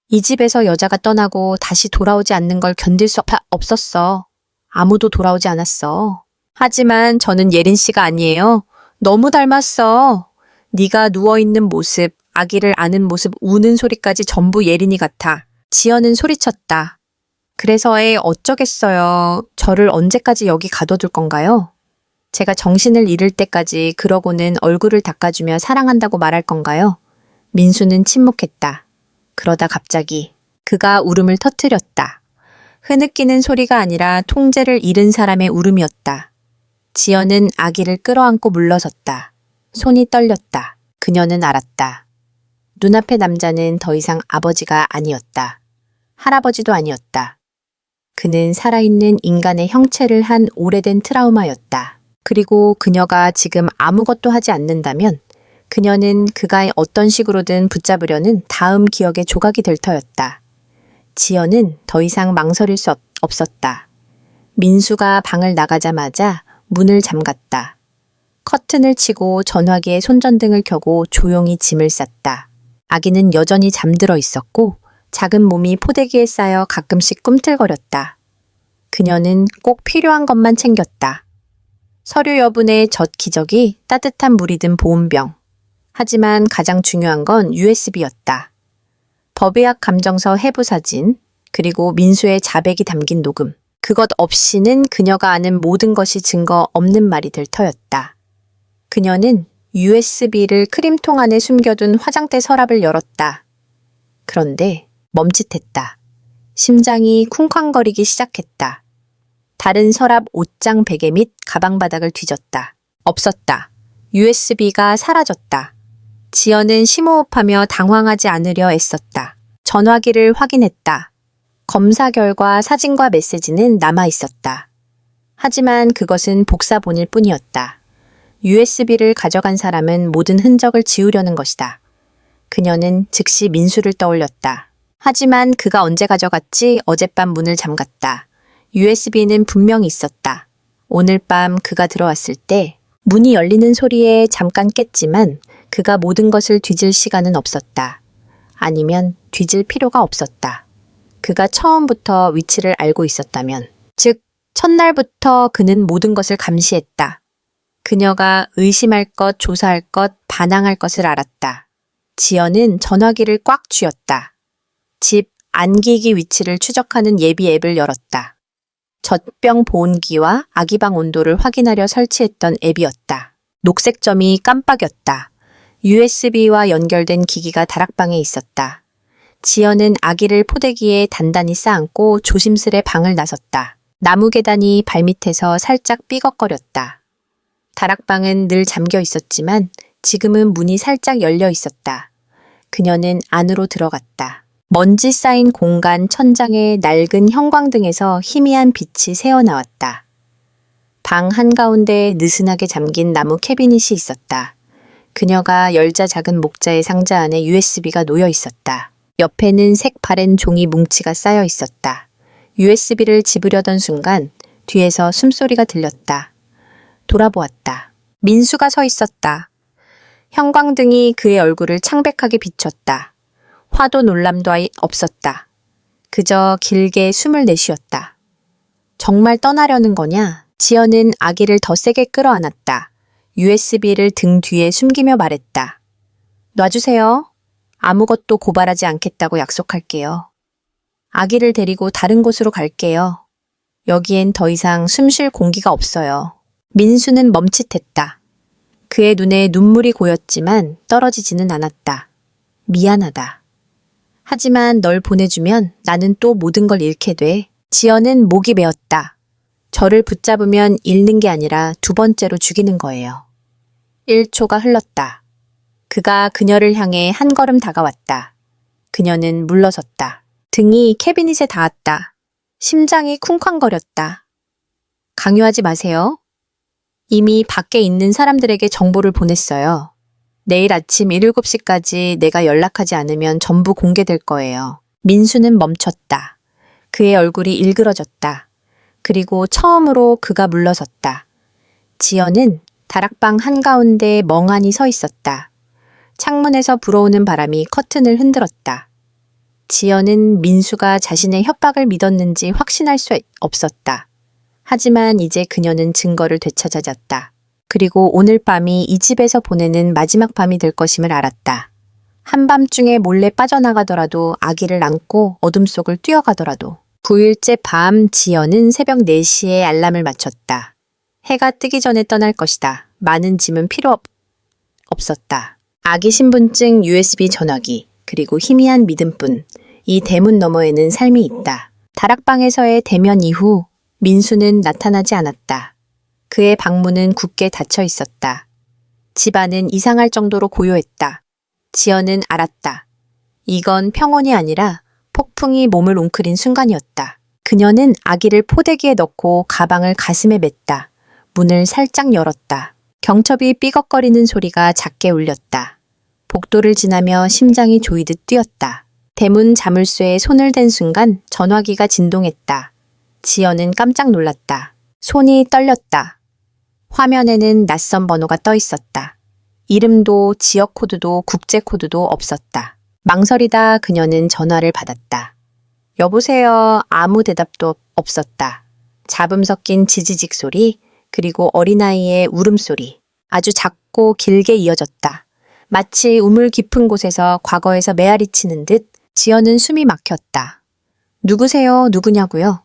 이 집에서 여자가 떠나고 다시 돌아오지 않는 걸 견딜 수 없었어. 아무도 돌아오지 않았어. 하지만 저는 예린 씨가 아니에요. 너무 닮았어. 네가 누워있는 모습, 아기를 안은 모습, 우는 소리까지 전부 예린이 같아. 지연은 소리쳤다. 그래서 어쩌겠어요. 저를 언제까지 여기 가둬둘 건가요? 제가 정신을 잃을 때까지 그러고는 얼굴을 닦아주며 사랑한다고 말할 건가요? 민수는 침묵했다. 그러다 갑자기 그가 울음을 터뜨렸다. 흐느끼는 소리가 아니라 통제를 잃은 사람의 울음이었다. 지연은 아기를 끌어안고 물러섰다. 손이 떨렸다. 그녀는 알았다. 눈앞의 남자는 더 이상 아버지가 아니었다. 할아버지도 아니었다. 그는 살아있는 인간의 형체를 한 오래된 트라우마였다. 그리고 그녀가 지금 아무것도 하지 않는다면 그녀는 그가 어떤 식으로든 붙잡으려는 다음 기억의 조각이 될 터였다. 지연은 더 이상 망설일 수 없었다. 민수가 방을 나가자마자 문을 잠갔다. 커튼을 치고 전화기에 손전등을 켜고 조용히 짐을 쌌다. 아기는 여전히 잠들어 있었고 작은 몸이 포대기에 쌓여 가끔씩 꿈틀거렸다. 그녀는 꼭 필요한 것만 챙겼다. 서류 여분의 젖 기저귀, 따뜻한 물이 든 보온병. 하지만 가장 중요한 건 USB였다. 법의학 감정서 해부 사진, 그리고 민수의 자백이 담긴 녹음. 그것 없이는 그녀가 아는 모든 것이 증거 없는 말이 될 터였다. 그녀는 USB를 크림통 안에 숨겨둔 화장대 서랍을 열었다. 그런데 멈칫했다. 심장이 쿵쾅거리기 시작했다. 다른 서랍 옷장 베개 및 가방 바닥을 뒤졌다. 없었다. USB가 사라졌다. 지연은 심호흡하며 당황하지 않으려 애썼다. 전화기를 확인했다. 검사 결과 사진과 메시지는 남아 있었다. 하지만 그것은 복사본일 뿐이었다. USB를 가져간 사람은 모든 흔적을 지우려는 것이다. 그녀는 즉시 민수를 떠올렸다. 하지만 그가 언제 가져갔지? 어젯밤 문을 잠갔다. USB는 분명히 있었다. 오늘 밤 그가 들어왔을 때 문이 열리는 소리에 잠깐 깼지만 그가 모든 것을 뒤질 시간은 없었다. 아니면 뒤질 필요가 없었다. 그가 처음부터 위치를 알고 있었다면, 즉 첫날부터 그는 모든 것을 감시했다. 그녀가 의심할 것, 조사할 것, 반항할 것을 알았다. 지연은 전화기를 꽉 쥐었다. 집 안기기 위치를 추적하는 예비 앱을 열었다. 젖병 보온기와 아기방 온도를 확인하려 설치했던 앱이었다. 녹색 점이 깜빡였다. USB와 연결된 기기가 다락방에 있었다. 지연은 아기를 포대기에 단단히 쌓안고 조심스레 방을 나섰다. 나무 계단이 발밑에서 살짝 삐걱거렸다. 다락방은 늘 잠겨 있었지만 지금은 문이 살짝 열려 있었다. 그녀는 안으로 들어갔다. 먼지 쌓인 공간 천장의 낡은 형광등에서 희미한 빛이 새어나왔다. 방 한가운데에 느슨하게 잠긴 나무 캐비닛이 있었다. 그녀가 열자 작은 목자의 상자 안에 USB가 놓여 있었다. 옆에는 색바랜 종이 뭉치가 쌓여 있었다. USB를 집으려던 순간 뒤에서 숨소리가 들렸다. 돌아보았다. 민수가 서 있었다. 형광등이 그의 얼굴을 창백하게 비췄다. 화도 놀람도 없었다. 그저 길게 숨을 내쉬었다. 정말 떠나려는 거냐? 지연은 아기를 더 세게 끌어안았다. USB를 등 뒤에 숨기며 말했다. 놔주세요. 아무것도 고발하지 않겠다고 약속할게요. 아기를 데리고 다른 곳으로 갈게요. 여기엔 더 이상 숨 쉴 공기가 없어요. 민수는 멈칫했다. 그의 눈에 눈물이 고였지만 떨어지지는 않았다. 미안하다. 하지만 널 보내주면 나는 또 모든 걸 잃게 돼. 지연은 목이 메었다. 저를 붙잡으면 잃는 게 아니라 두 번째로 죽이는 거예요. 1초가 흘렀다. 그가 그녀를 향해 한 걸음 다가왔다. 그녀는 물러섰다. 등이 캐비닛에 닿았다. 심장이 쿵쾅거렸다. 강요하지 마세요. 이미 밖에 있는 사람들에게 정보를 보냈어요. 내일 아침 7시까지 내가 연락하지 않으면 전부 공개될 거예요. 민수는 멈췄다. 그의 얼굴이 일그러졌다. 그리고 처음으로 그가 물러섰다. 지연은 다락방 한가운데 멍하니 서 있었다. 창문에서 불어오는 바람이 커튼을 흔들었다. 지연은 민수가 자신의 협박을 믿었는지 확신할 수 없었다. 하지만 이제 그녀는 증거를 되찾아졌다. 그리고 오늘 밤이 이 집에서 보내는 마지막 밤이 될 것임을 알았다. 한밤중에 몰래 빠져나가더라도 아기를 안고 어둠 속을 뛰어가더라도 9일째 밤 지연은 새벽 4시에 알람을 맞췄다. 해가 뜨기 전에 떠날 것이다. 많은 짐은 필요 없었다. 아기 신분증, USB 전화기, 그리고 희미한 믿음뿐. 이 대문 너머에는 삶이 있다. 다락방에서의 대면 이후 민수는 나타나지 않았다. 그의 방문은 굳게 닫혀 있었다. 집안은 이상할 정도로 고요했다. 지연은 알았다. 이건 평온이 아니라 폭풍이 몸을 웅크린 순간이었다. 그녀는 아기를 포대기에 넣고 가방을 가슴에 맸다. 문을 살짝 열었다. 경첩이 삐걱거리는 소리가 작게 울렸다. 복도를 지나며 심장이 조이듯 뛰었다. 대문 자물쇠에 손을 댄 순간 전화기가 진동했다. 지연은 깜짝 놀랐다. 손이 떨렸다. 화면에는 낯선 번호가 떠 있었다. 이름도 지역 코드도 국제 코드도 없었다. 망설이다 그녀는 전화를 받았다. 여보세요. 아무 대답도 없었다. 잡음 섞인 지지직 소리, 그리고 어린아이의 울음소리. 아주 작고 길게 이어졌다. 마치 우물 깊은 곳에서 과거에서 메아리 치는 듯 지연은 숨이 막혔다. 누구세요? 누구냐고요?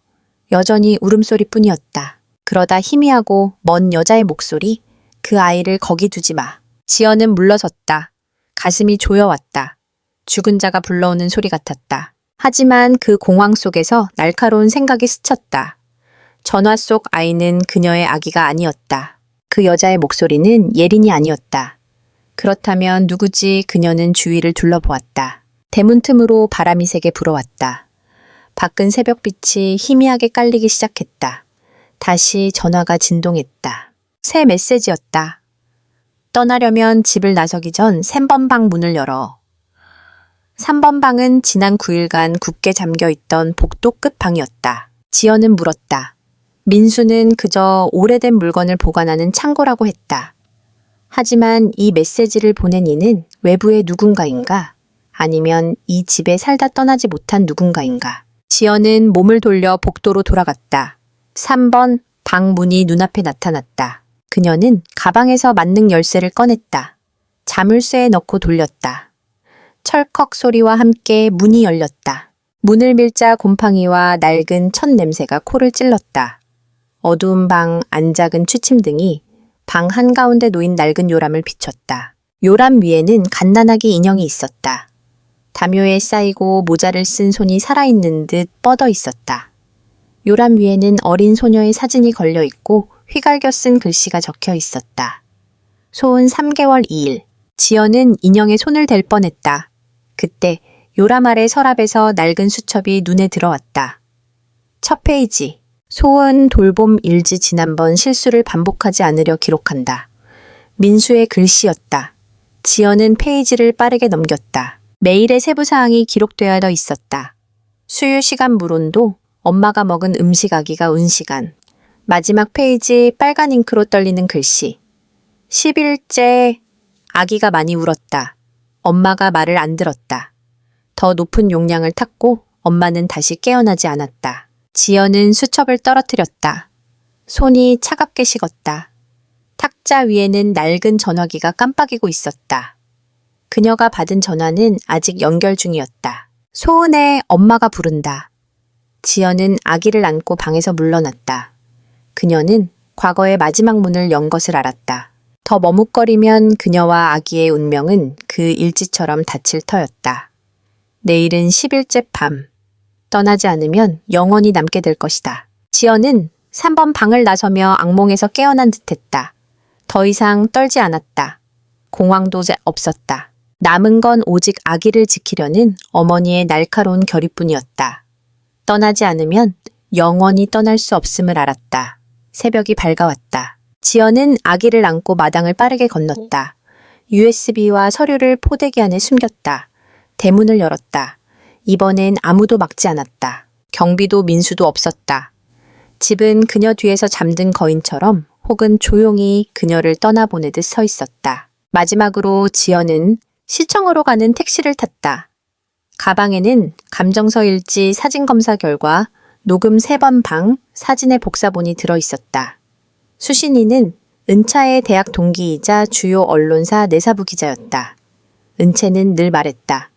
여전히 울음소리뿐이었다. 그러다 희미하고 먼 여자의 목소리, 그 아이를 거기 두지 마. 지연은 물러섰다. 가슴이 조여왔다. 죽은 자가 불러오는 소리 같았다. 하지만 그 공황 속에서 날카로운 생각이 스쳤다. 전화 속 아이는 그녀의 아기가 아니었다. 그 여자의 목소리는 예린이 아니었다. 그렇다면 누구지? 그녀는 주위를 둘러보았다. 대문 틈으로 바람이 세게 불어왔다. 밖은 새벽빛이 희미하게 깔리기 시작했다. 다시 전화가 진동했다. 새 메시지였다. 떠나려면 집을 나서기 전 3번 방 문을 열어. 3번 방은 지난 9일간 굳게 잠겨있던 복도 끝 방이었다. 지연은 물었다. 민수는 그저 오래된 물건을 보관하는 창고라고 했다. 하지만 이 메시지를 보낸 이는 외부의 누군가인가? 아니면 이 집에 살다 떠나지 못한 누군가인가? 지연은 몸을 돌려 복도로 돌아갔다. 3번 방 문이 눈앞에 나타났다. 그녀는 가방에서 만능 열쇠를 꺼냈다. 자물쇠에 넣고 돌렸다. 철컥 소리와 함께 문이 열렸다. 문을 밀자 곰팡이와 낡은 첫 냄새가 코를 찔렀다. 어두운 방 안작은 취침등이 방 한가운데 놓인 낡은 요람을 비췄다. 요람 위에는 갓난아기 인형이 있었다. 담요에 쌓이고 모자를 쓴 손이 살아있는 듯 뻗어 있었다. 요람 위에는 어린 소녀의 사진이 걸려 있고 휘갈겨 쓴 글씨가 적혀 있었다. 소은 3개월 2일. 지연은 인형에 손을 댈 뻔했다. 그때 요람 아래 서랍에서 낡은 수첩이 눈에 들어왔다. 첫 페이지. 소은 돌봄 일지 지난번 실수를 반복하지 않으려 기록한다. 민수의 글씨였다. 지연은 페이지를 빠르게 넘겼다. 메일의 세부사항이 기록되어 있었다. 수유 시간 물온도, 엄마가 먹은 음식 아기가 운 시간. 마지막 페이지 빨간 잉크로 떨리는 글씨. 10일째 아기가 많이 울었다. 엄마가 말을 안 들었다. 더 높은 용량을 탔고 엄마는 다시 깨어나지 않았다. 지연은 수첩을 떨어뜨렸다. 손이 차갑게 식었다. 탁자 위에는 낡은 전화기가 깜빡이고 있었다. 그녀가 받은 전화는 아직 연결 중이었다. 소은의 엄마가 부른다. 지연은 아기를 안고 방에서 물러났다. 그녀는 과거의 마지막 문을 연 것을 알았다. 더 머뭇거리면 그녀와 아기의 운명은 그 일지처럼 닫힐 터였다. 내일은 10일째 밤. 떠나지 않으면 영원히 남게 될 것이다. 지연은 3번 방을 나서며 악몽에서 깨어난 듯했다. 더 이상 떨지 않았다. 공황도 없었다. 남은 건 오직 아기를 지키려는 어머니의 날카로운 결의뿐이었다. 떠나지 않으면 영원히 떠날 수 없음을 알았다. 새벽이 밝아왔다. 지연은 아기를 안고 마당을 빠르게 건넜다. USB와 서류를 포대기 안에 숨겼다. 대문을 열었다. 이번엔 아무도 막지 않았다. 경비도 민수도 없었다. 집은 그녀 뒤에서 잠든 거인처럼 혹은 조용히 그녀를 떠나보내듯 서 있었다. 마지막으로 지연은 시청으로 가는 택시를 탔다. 가방에는 감정서 일지 사진 검사 결과 녹음 3번 방 사진의 복사본이 들어있었다. 수신이는 은차의 대학 동기이자 주요 언론사 내사부 기자였다. 은채는 늘 말했다.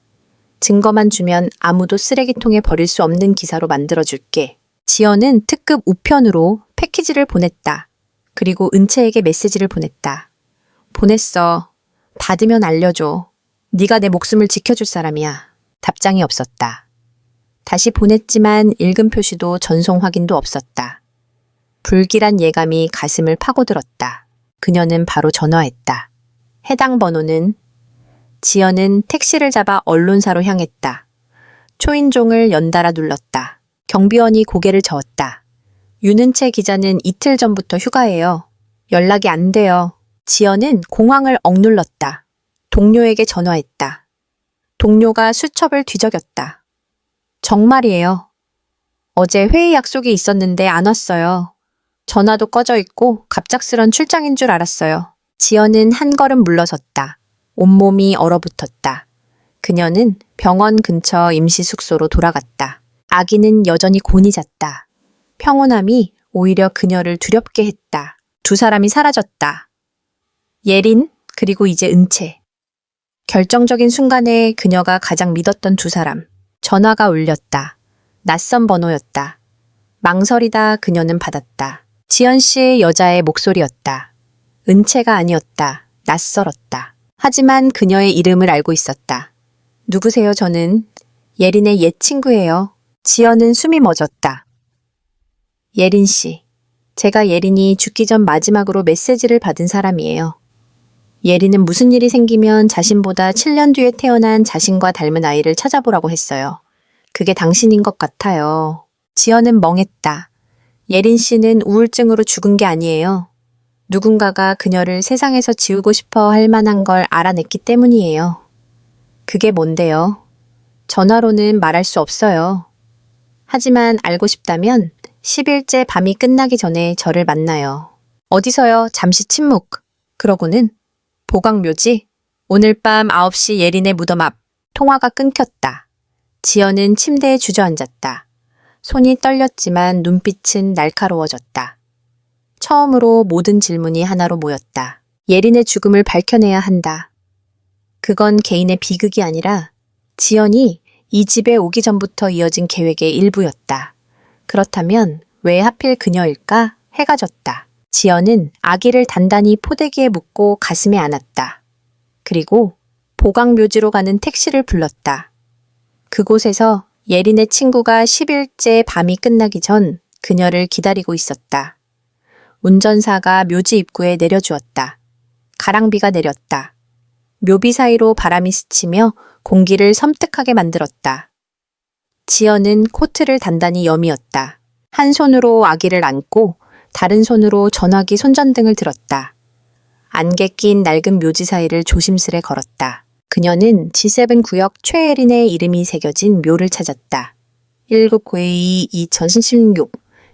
증거만 주면 아무도 쓰레기통에 버릴 수 없는 기사로 만들어줄게. 지연은 특급 우편으로 패키지를 보냈다. 그리고 은채에게 메시지를 보냈다. 보냈어. 받으면 알려줘. 네가 내 목숨을 지켜줄 사람이야. 답장이 없었다. 다시 보냈지만 읽음 표시도 전송 확인도 없었다. 불길한 예감이 가슴을 파고들었다. 그녀는 바로 전화했다. 해당 번호는 지연은 택시를 잡아 언론사로 향했다. 초인종을 연달아 눌렀다. 경비원이 고개를 저었다. 윤은채 기자는 이틀 전부터 휴가예요. 연락이 안 돼요. 지연은 공황을 억눌렀다. 동료에게 전화했다. 동료가 수첩을 뒤적였다. 정말이에요. 어제 회의 약속이 있었는데 안 왔어요. 전화도 꺼져 있고 갑작스런 출장인 줄 알았어요. 지연은 한 걸음 물러섰다. 온몸이 얼어붙었다. 그녀는 병원 근처 임시 숙소로 돌아갔다. 아기는 여전히 곤히 잤다. 평온함이 오히려 그녀를 두렵게 했다. 두 사람이 사라졌다. 예린, 그리고 이제 은채. 결정적인 순간에 그녀가 가장 믿었던 두 사람. 전화가 울렸다. 낯선 번호였다. 망설이다 그녀는 받았다. 지연 씨의 여자의 목소리였다. 은채가 아니었다. 낯설었다. 하지만 그녀의 이름을 알고 있었다. 누구세요? 저는 예린의 옛 친구예요. 지연은 숨이 멎었다. 예린 씨, 제가 예린이 죽기 전 마지막으로 메시지를 받은 사람이에요. 예린은 무슨 일이 생기면 자신보다 7년 뒤에 태어난 자신과 닮은 아이를 찾아보라고 했어요. 그게 당신인 것 같아요. 지연은 멍했다. 예린 씨는 우울증으로 죽은 게 아니에요. 누군가가 그녀를 세상에서 지우고 싶어 할 만한 걸 알아냈기 때문이에요. 그게 뭔데요? 전화로는 말할 수 없어요. 하지만 알고 싶다면 10일째 밤이 끝나기 전에 저를 만나요. 어디서요? 잠시 침묵. 그러고는 보강묘지? 오늘 밤 9시 예린의 무덤 앞. 통화가 끊겼다. 지연은 침대에 주저앉았다. 손이 떨렸지만 눈빛은 날카로워졌다. 처음으로 모든 질문이 하나로 모였다. 예린의 죽음을 밝혀내야 한다. 그건 개인의 비극이 아니라 지연이 이 집에 오기 전부터 이어진 계획의 일부였다. 그렇다면 왜 하필 그녀일까? 해가 졌다. 지연은 아기를 단단히 포대기에 묶고 가슴에 안았다. 그리고 보강묘지로 가는 택시를 불렀다. 그곳에서 예린의 친구가 10일째 밤이 끝나기 전 그녀를 기다리고 있었다. 운전사가 묘지 입구에 내려주었다. 가랑비가 내렸다. 묘비 사이로 바람이 스치며 공기를 섬뜩하게 만들었다. 지연은 코트를 단단히 여미었다. 한 손으로 아기를 안고 다른 손으로 전화기 손전등을 들었다. 안개 낀 낡은 묘지 사이를 조심스레 걸었다. 그녀는 G7 구역 최혜린의 이름이 새겨진 묘를 찾았다. 1992 2016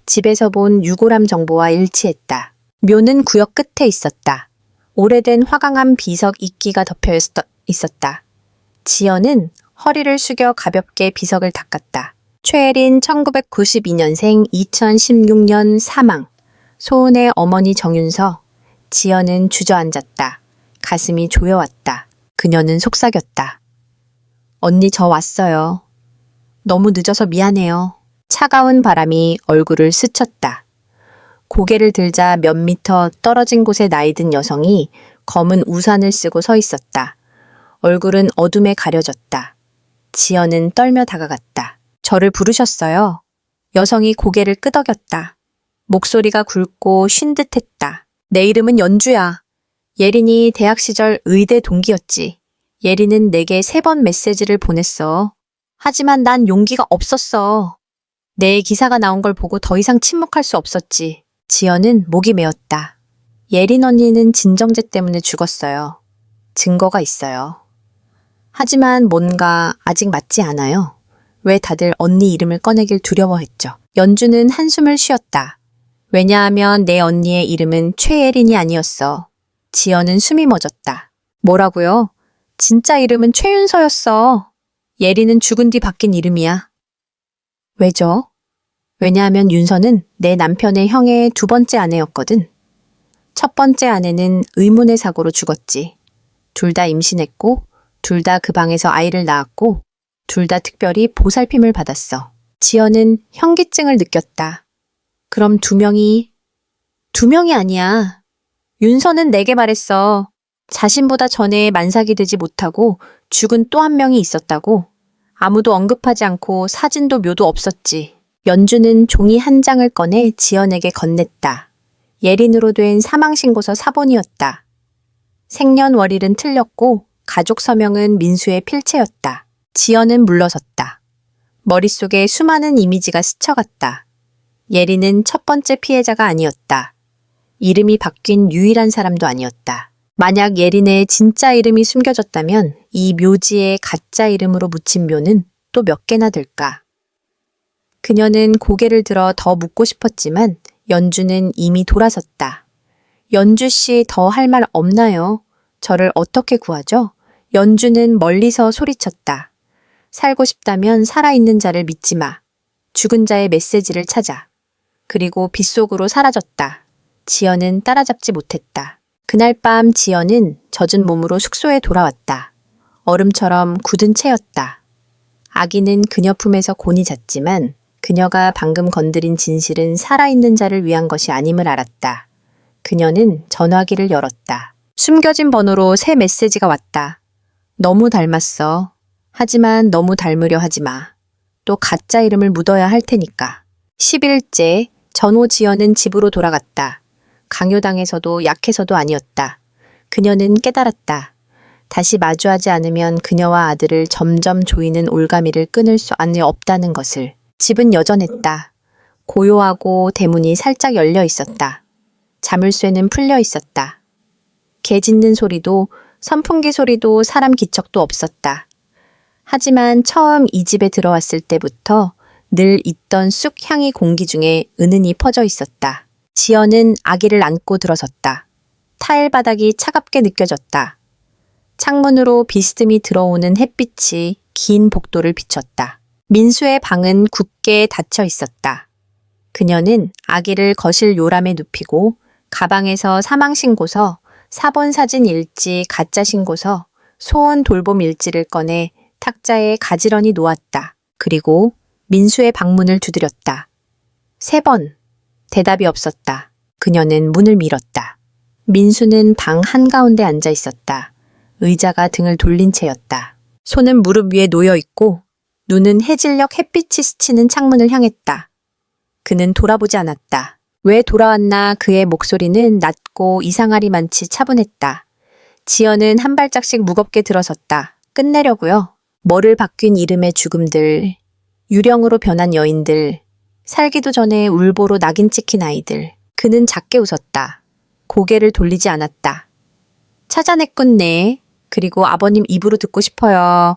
집에서 본 유골함 정보와 일치했다. 묘는 구역 끝에 있었다. 오래된 화강암 비석 이끼가 덮여 있었다. 지연은 허리를 숙여 가볍게 비석을 닦았다. 최혜린 1992년생 2016년 사망. 소은의 어머니 정윤서. 지연은 주저앉았다. 가슴이 조여왔다. 그녀는 속삭였다. 언니 저 왔어요. 너무 늦어서 미안해요. 차가운 바람이 얼굴을 스쳤다. 고개를 들자 몇 미터 떨어진 곳에 나이든 여성이 검은 우산을 쓰고 서 있었다. 얼굴은 어둠에 가려졌다. 지연은 떨며 다가갔다. 저를 부르셨어요. 여성이 고개를 끄덕였다. 목소리가 굵고 쉰 듯했다. 내 이름은 연주야. 예린이 대학 시절 의대 동기였지. 예린은 내게 3번 메시지를 보냈어. 하지만 난 용기가 없었어. 내 기사가 나온 걸 보고 더 이상 침묵할 수 없었지. 지연은 목이 메었다. 예린 언니는 진정제 때문에 죽었어요. 증거가 있어요. 하지만 뭔가 아직 맞지 않아요. 왜 다들 언니 이름을 꺼내길 두려워했죠. 연주는 한숨을 쉬었다. 왜냐하면 내 언니의 이름은 최예린이 아니었어. 지연은 숨이 멎었다. 뭐라고요? 진짜 이름은 최윤서였어. 예린은 죽은 뒤 바뀐 이름이야. 왜죠? 왜냐하면 윤서는 내 남편의 형의 2번째 아내였거든. 첫 번째 아내는 의문의 사고로 죽었지. 둘 다 임신했고, 둘 다 그 방에서 아이를 낳았고, 둘 다 특별히 보살핌을 받았어. 지연은 현기증을 느꼈다. 그럼 2명이 아니야. 윤서는 내게 말했어. 자신보다 전에 만삭이 되지 못하고 죽은 또 한 명이 있었다고. 아무도 언급하지 않고 사진도 묘도 없었지. 연주는 종이 한 장을 꺼내 지연에게 건넸다. 예린으로 된 사망신고서 사본이었다. 생년월일은 틀렸고 가족 서명은 민수의 필체였다. 지연은 물러섰다. 머릿속에 수많은 이미지가 스쳐갔다. 예린은 첫 번째 피해자가 아니었다. 이름이 바뀐 유일한 사람도 아니었다. 만약 예린의 진짜 이름이 숨겨졌다면 이 묘지에 가짜 이름으로 묻힌 묘는 또 몇 개나 될까? 그녀는 고개를 들어 더 묻고 싶었지만 연주는 이미 돌아섰다. 연주 씨 더 할 말 없나요? 저를 어떻게 구하죠? 연주는 멀리서 소리쳤다. 살고 싶다면 살아있는 자를 믿지 마. 죽은 자의 메시지를 찾아. 그리고 빗속으로 사라졌다. 지연은 따라잡지 못했다. 그날 밤 지연은 젖은 몸으로 숙소에 돌아왔다. 얼음처럼 굳은 채였다. 아기는 그녀 품에서 곤히 잤지만 그녀가 방금 건드린 진실은 살아있는 자를 위한 것이 아님을 알았다. 그녀는 전화기를 열었다. 숨겨진 번호로 새 메시지가 왔다. 너무 닮았어. 하지만 너무 닮으려 하지 마. 또 가짜 이름을 묻어야 할 테니까. 10일째 전호 지연은 집으로 돌아갔다. 강요당해서도 약해서도 아니었다. 그녀는 깨달았다. 다시 마주하지 않으면 그녀와 아들을 점점 조이는 올가미를 끊을 수 없다는 것을. 집은 여전했다. 고요하고 대문이 살짝 열려 있었다. 자물쇠는 풀려 있었다. 개 짖는 소리도 선풍기 소리도 사람 기척도 없었다. 하지만 처음 이 집에 들어왔을 때부터 늘 있던 쑥 향이 공기 중에 은은히 퍼져 있었다. 지연은 아기를 안고 들어섰다. 타일 바닥이 차갑게 느껴졌다. 창문으로 비스듬히 들어오는 햇빛이 긴 복도를 비췄다. 민수의 방은 굳게 닫혀 있었다. 그녀는 아기를 거실 요람에 눕히고 가방에서 사망신고서, 사본 사진 일지, 가짜 신고서, 소원 돌봄 일지를 꺼내 탁자에 가지런히 놓았다. 그리고 민수의 방문을 두드렸다. 3번. 대답이 없었다. 그녀는 문을 밀었다. 민수는 방 한가운데 앉아 있었다. 의자가 등을 돌린 채였다. 손은 무릎 위에 놓여 있고 눈은 해질녘 햇빛이 스치는 창문을 향했다. 그는 돌아보지 않았다. 왜 돌아왔나 그의 목소리는 낮고 이상하리만치 차분했다. 지연은 한 발짝씩 무겁게 들어섰다. 끝내려고요. 뭐를 바뀐 이름의 죽음들, 유령으로 변한 여인들, 살기도 전에 울보로 낙인 찍힌 아이들. 그는 작게 웃었다. 고개를 돌리지 않았다. 찾아냈군네. 그리고 아버님 입으로 듣고 싶어요.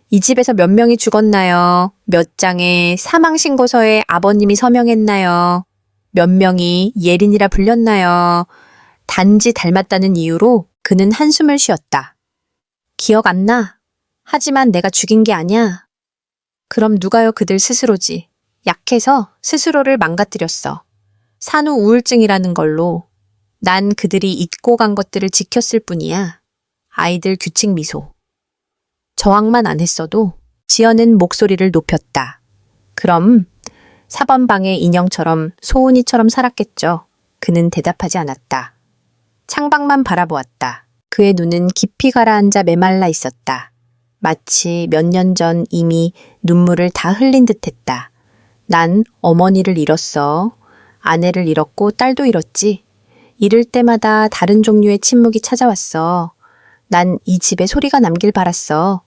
이 집에서 몇 명이 죽었나요? 몇 장의 사망신고서에 아버님이 서명했나요? 몇 명이 예린이라 불렸나요? 단지 닮았다는 이유로 그는 한숨을 쉬었다. 기억 안 나? 하지만 내가 죽인 게 아니야. 그럼 누가요? 그들 스스로지. 약해서 스스로를 망가뜨렸어. 산후 우울증이라는 걸로. 난 그들이 잊고 간 것들을 지켰을 뿐이야. 아이들 규칙 미소. 저항만 안 했어도 지연은 목소리를 높였다. 그럼 4번 방의 인형처럼 소은이처럼 살았겠죠. 그는 대답하지 않았다. 창밖만 바라보았다. 그의 눈은 깊이 가라앉아 메말라 있었다. 마치 몇 년 전 이미 눈물을 다 흘린 듯했다. 난 어머니를 잃었어. 아내를 잃었고 딸도 잃었지. 이럴 때마다 다른 종류의 침묵이 찾아왔어. 난 이 집에 소리가 남길 바랐어.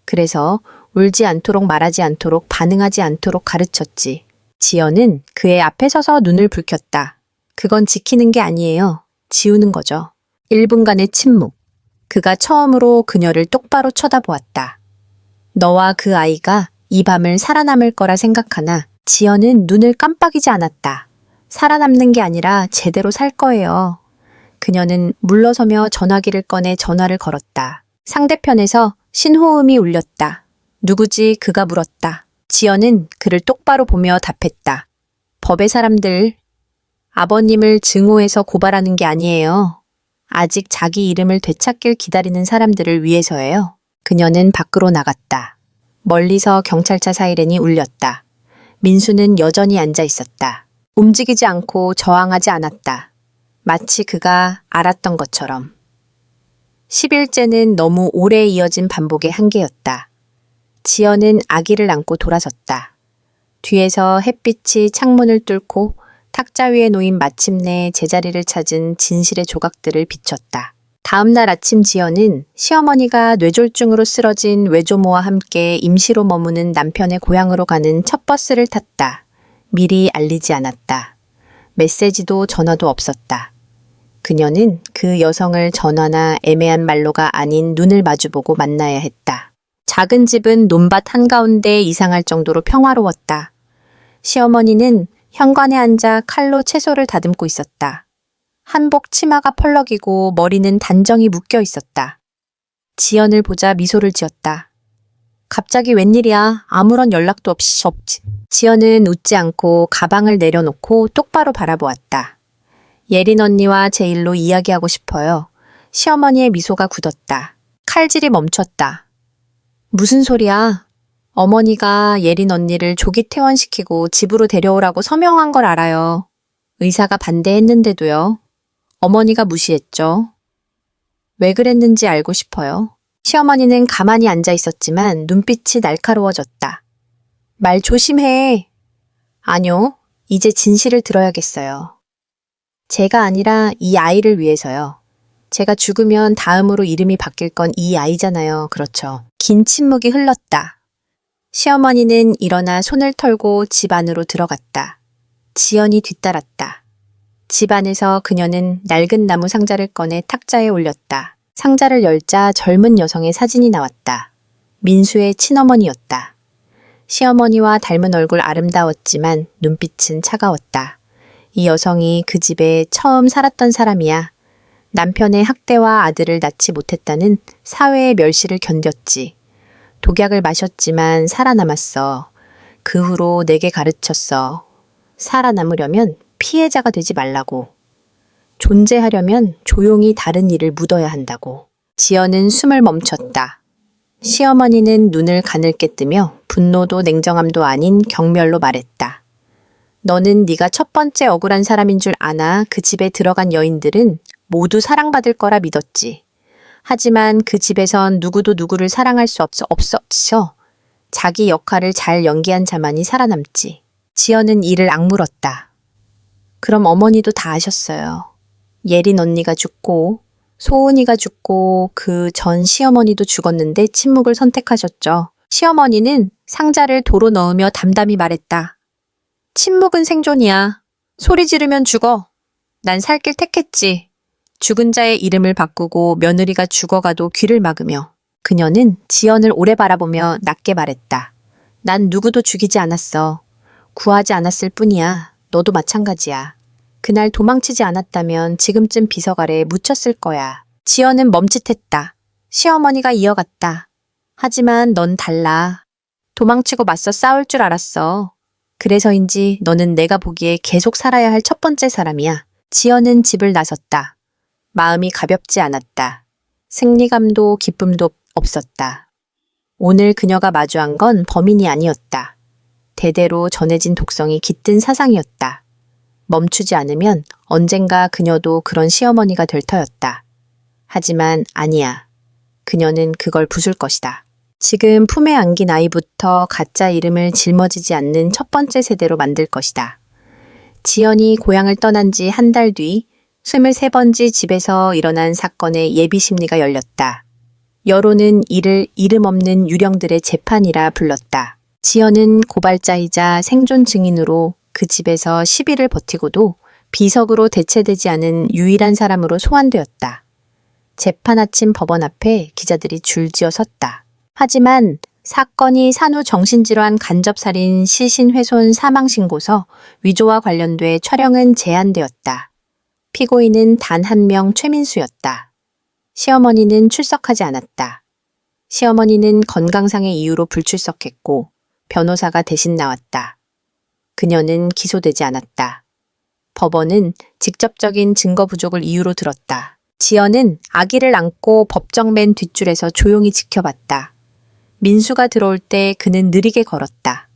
그래서 울지 않도록 말하지 않도록 반응하지 않도록 가르쳤지. 지연은 그의 앞에 서서 눈을 붉혔다. 그건 지키는 게 아니에요. 지우는 거죠. 1분간의 침묵. 그가 처음으로 그녀를 똑바로 쳐다보았다. 너와 그 아이가 이 밤을 살아남을 거라 생각하나 지연은 눈을 깜빡이지 않았다. 살아남는 게 아니라 제대로 살 거예요. 그녀는 물러서며 전화기를 꺼내 전화를 걸었다. 상대편에서 신호음이 울렸다. 누구지? 그가 물었다. 지연은 그를 똑바로 보며 답했다. 법의 사람들, 아버님을 증오해서 고발하는 게 아니에요. 아직 자기 이름을 되찾길 기다리는 사람들을 위해서예요. 그녀는 밖으로 나갔다. 멀리서 경찰차 사이렌이 울렸다. 민수는 여전히 앉아 있었다. 움직이지 않고 저항하지 않았다. 마치 그가 알았던 것처럼. 10일째는 너무 오래 이어진 반복의 한계였다. 지연은 아기를 안고 돌아섰다. 뒤에서 햇빛이 창문을 뚫고 탁자 위에 놓인 마침내 제자리를 찾은 진실의 조각들을 비췄다. 다음 날 아침 지연은 시어머니가 뇌졸중으로 쓰러진 외조모와 함께 임시로 머무는 남편의 고향으로 가는 첫 버스를 탔다. 미리 알리지 않았다. 메시지도 전화도 없었다. 그녀는 그 여성을 전화나 애매한 말로가 아닌 눈을 마주보고 만나야 했다. 작은 집은 논밭 한가운데 이상할 정도로 평화로웠다. 시어머니는 현관에 앉아 칼로 채소를 다듬고 있었다. 한복 치마가 펄럭이고 머리는 단정히 묶여 있었다. 지연을 보자 미소를 지었다. 갑자기 웬일이야? 아무런 연락도 없이. 지연은 웃지 않고 가방을 내려놓고 똑바로 바라보았다. 예린 언니와 제 일로 이야기하고 싶어요. 시어머니의 미소가 굳었다. 칼질이 멈췄다. 무슨 소리야? 어머니가 예린 언니를 조기 퇴원시키고 집으로 데려오라고 서명한 걸 알아요. 의사가 반대했는데도요. 어머니가 무시했죠. 왜 그랬는지 알고 싶어요. 시어머니는 가만히 앉아 있었지만 눈빛이 날카로워졌다. 말 조심해. 아니요, 이제 진실을 들어야겠어요. 제가 아니라 이 아이를 위해서요. 제가 죽으면 다음으로 이름이 바뀔 건 이 아이잖아요. 그렇죠. 긴 침묵이 흘렀다. 시어머니는 일어나 손을 털고 집 안으로 들어갔다. 지연이 뒤따랐다. 집 안에서 그녀는 낡은 나무 상자를 꺼내 탁자에 올렸다. 상자를 열자 젊은 여성의 사진이 나왔다. 민수의 친어머니였다. 시어머니와 닮은 얼굴 아름다웠지만 눈빛은 차가웠다. 이 여성이 그 집에 처음 살았던 사람이야. 남편의 학대와 아들을 낳지 못했다는 사회의 멸시를 견뎠지. 독약을 마셨지만 살아남았어. 그 후로 내게 가르쳤어. 살아남으려면 피해자가 되지 말라고. 존재하려면 조용히 다른 일을 묻어야 한다고. 지연은 숨을 멈췄다. 시어머니는 눈을 가늘게 뜨며 분노도 냉정함도 아닌 경멸로 말했다. 너는 네가 첫 번째 억울한 사람인 줄 아나. 그 집에 들어간 여인들은 모두 사랑받을 거라 믿었지. 하지만 그 집에선 누구도 누구를 사랑할 수 없어. 자기 역할을 잘 연기한 자만이 살아남지. 지연은 이를 악물었다. 그럼 어머니도 다 아셨어요. 예린 언니가 죽고 소은이가 죽고 그 전 시어머니도 죽었는데 침묵을 선택하셨죠. 시어머니는 상자를 도로 넣으며 담담히 말했다. 침묵은 생존이야. 소리 지르면 죽어. 난 살 길 택했지. 죽은 자의 이름을 바꾸고 며느리가 죽어가도 귀를 막으며. 그녀는 지연을 오래 바라보며 낮게 말했다. 난 누구도 죽이지 않았어. 구하지 않았을 뿐이야. 너도 마찬가지야. 그날 도망치지 않았다면 지금쯤 비석 아래에 묻혔을 거야. 지연은 멈칫했다. 시어머니가 이어갔다. 하지만 넌 달라. 도망치고 맞서 싸울 줄 알았어. 그래서인지 너는 내가 보기에 계속 살아야 할 첫 번째 사람이야. 지연은 집을 나섰다. 마음이 가볍지 않았다. 승리감도 기쁨도 없었다. 오늘 그녀가 마주한 건 범인이 아니었다. 대대로 전해진 독성이 깃든 사상이었다. 멈추지 않으면 언젠가 그녀도 그런 시어머니가 될 터였다. 하지만 아니야. 그녀는 그걸 부술 것이다. 지금 품에 안긴 아이부터 가짜 이름을 짊어지지 않는 첫 번째 세대로 만들 것이다. 지연이 고향을 떠난 지 한 달 뒤 23번지 집에서 일어난 사건의 예비 심리가 열렸다. 여론은 이를 이름 없는 유령들의 재판이라 불렀다. 지연은 고발자이자 생존 증인으로 그 집에서 10일을 버티고도 비석으로 대체되지 않은 유일한 사람으로 소환되었다. 재판 아침 법원 앞에 기자들이 줄지어 섰다. 하지만 사건이 산후 정신질환 간접살인 시신훼손 사망신고서 위조와 관련돼 촬영은 제한되었다. 피고인은 단 한 명 최민수였다. 시어머니는 출석하지 않았다. 시어머니는 건강상의 이유로 불출석했고 변호사가 대신 나왔다. 그녀는 기소되지 않았다. 법원은 직접적인 증거 부족을 이유로 들었다. 지연은 아기를 안고 법정 맨 뒷줄에서 조용히 지켜봤다. 민수가 들어올 때 그는 느리게 걸었다.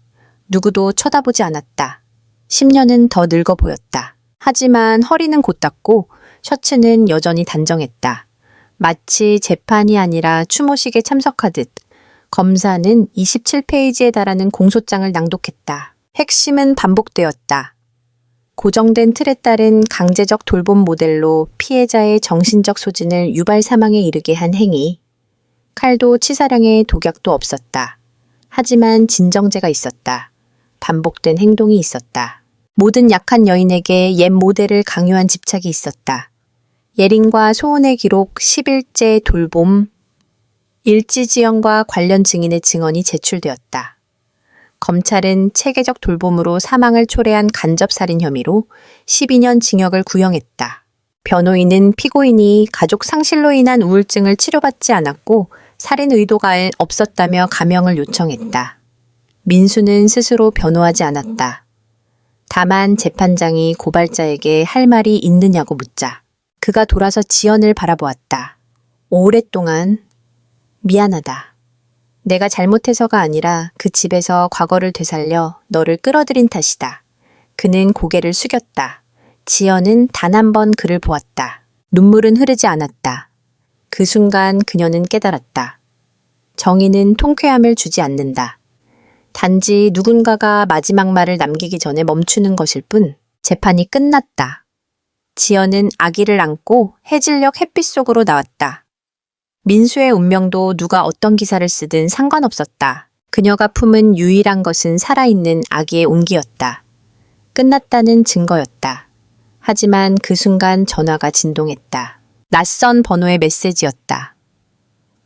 누구도 쳐다보지 않았다. 10년은 더 늙어 보였다. 하지만 허리는 곧닿고 셔츠는 여전히 단정했다. 마치 재판이 아니라 추모식에 참석하듯 검사는 27페이지에 달하는 공소장을 낭독했다. 핵심은 반복되었다. 고정된 틀에 따른 강제적 돌봄 모델로 피해자의 정신적 소진을 유발 사망에 이르게 한 행위. 칼도 치사량의 독약도 없었다. 하지만 진정제가 있었다. 반복된 행동이 있었다. 모든 약한 여인에게 옛 모델을 강요한 집착이 있었다. 예린과 소은의 기록 10일째 돌봄, 일지지연과 관련 증인의 증언이 제출되었다. 검찰은 체계적 돌봄으로 사망을 초래한 간접살인 혐의로 12년 징역을 구형했다. 변호인은 피고인이 가족 상실로 인한 우울증을 치료받지 않았고 살인 의도가 없었다며 감형을 요청했다. 민수는 스스로 변호하지 않았다. 다만 재판장이 고발자에게 할 말이 있느냐고 묻자 그가 돌아서 지연을 바라보았다. 오랫동안 미안하다. 내가 잘못해서가 아니라 그 집에서 과거를 되살려 너를 끌어들인 탓이다. 그는 고개를 숙였다. 지연은 단 한 번 그를 보았다. 눈물은 흐르지 않았다. 그 순간 그녀는 깨달았다. 정의는 통쾌함을 주지 않는다. 단지 누군가가 마지막 말을 남기기 전에 멈추는 것일 뿐. 재판이 끝났다. 지연은 아기를 안고 해질녘 햇빛 속으로 나왔다. 민수의 운명도 누가 어떤 기사를 쓰든 상관없었다. 그녀가 품은 유일한 것은 살아있는 아기의 온기였다. 끝났다는 증거였다. 하지만 그 순간 전화가 진동했다. 낯선 번호의 메시지였다.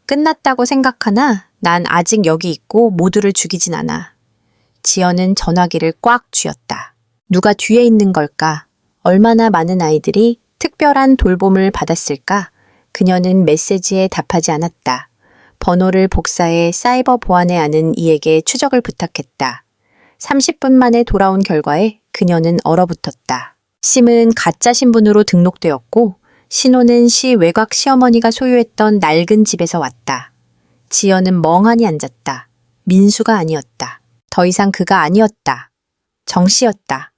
끝났다고 생각하나 난 아직 여기 있고 모두를 죽이진 않아. 지연은 전화기를 꽉 쥐었다. 누가 뒤에 있는 걸까? 얼마나 많은 아이들이 특별한 돌봄을 받았을까? 그녀는 메시지에 답하지 않았다. 번호를 복사해 사이버 보안에 아는 이에게 추적을 부탁했다. 30분 만에 돌아온 결과에 그녀는 얼어붙었다. 심은 가짜 신분으로 등록되었고 신호는 시 외곽 시어머니가 소유했던 낡은 집에서 왔다. 지연은 멍하니 앉았다. 민수가 아니었다. 더 이상 그가 아니었다. 정 씨였다.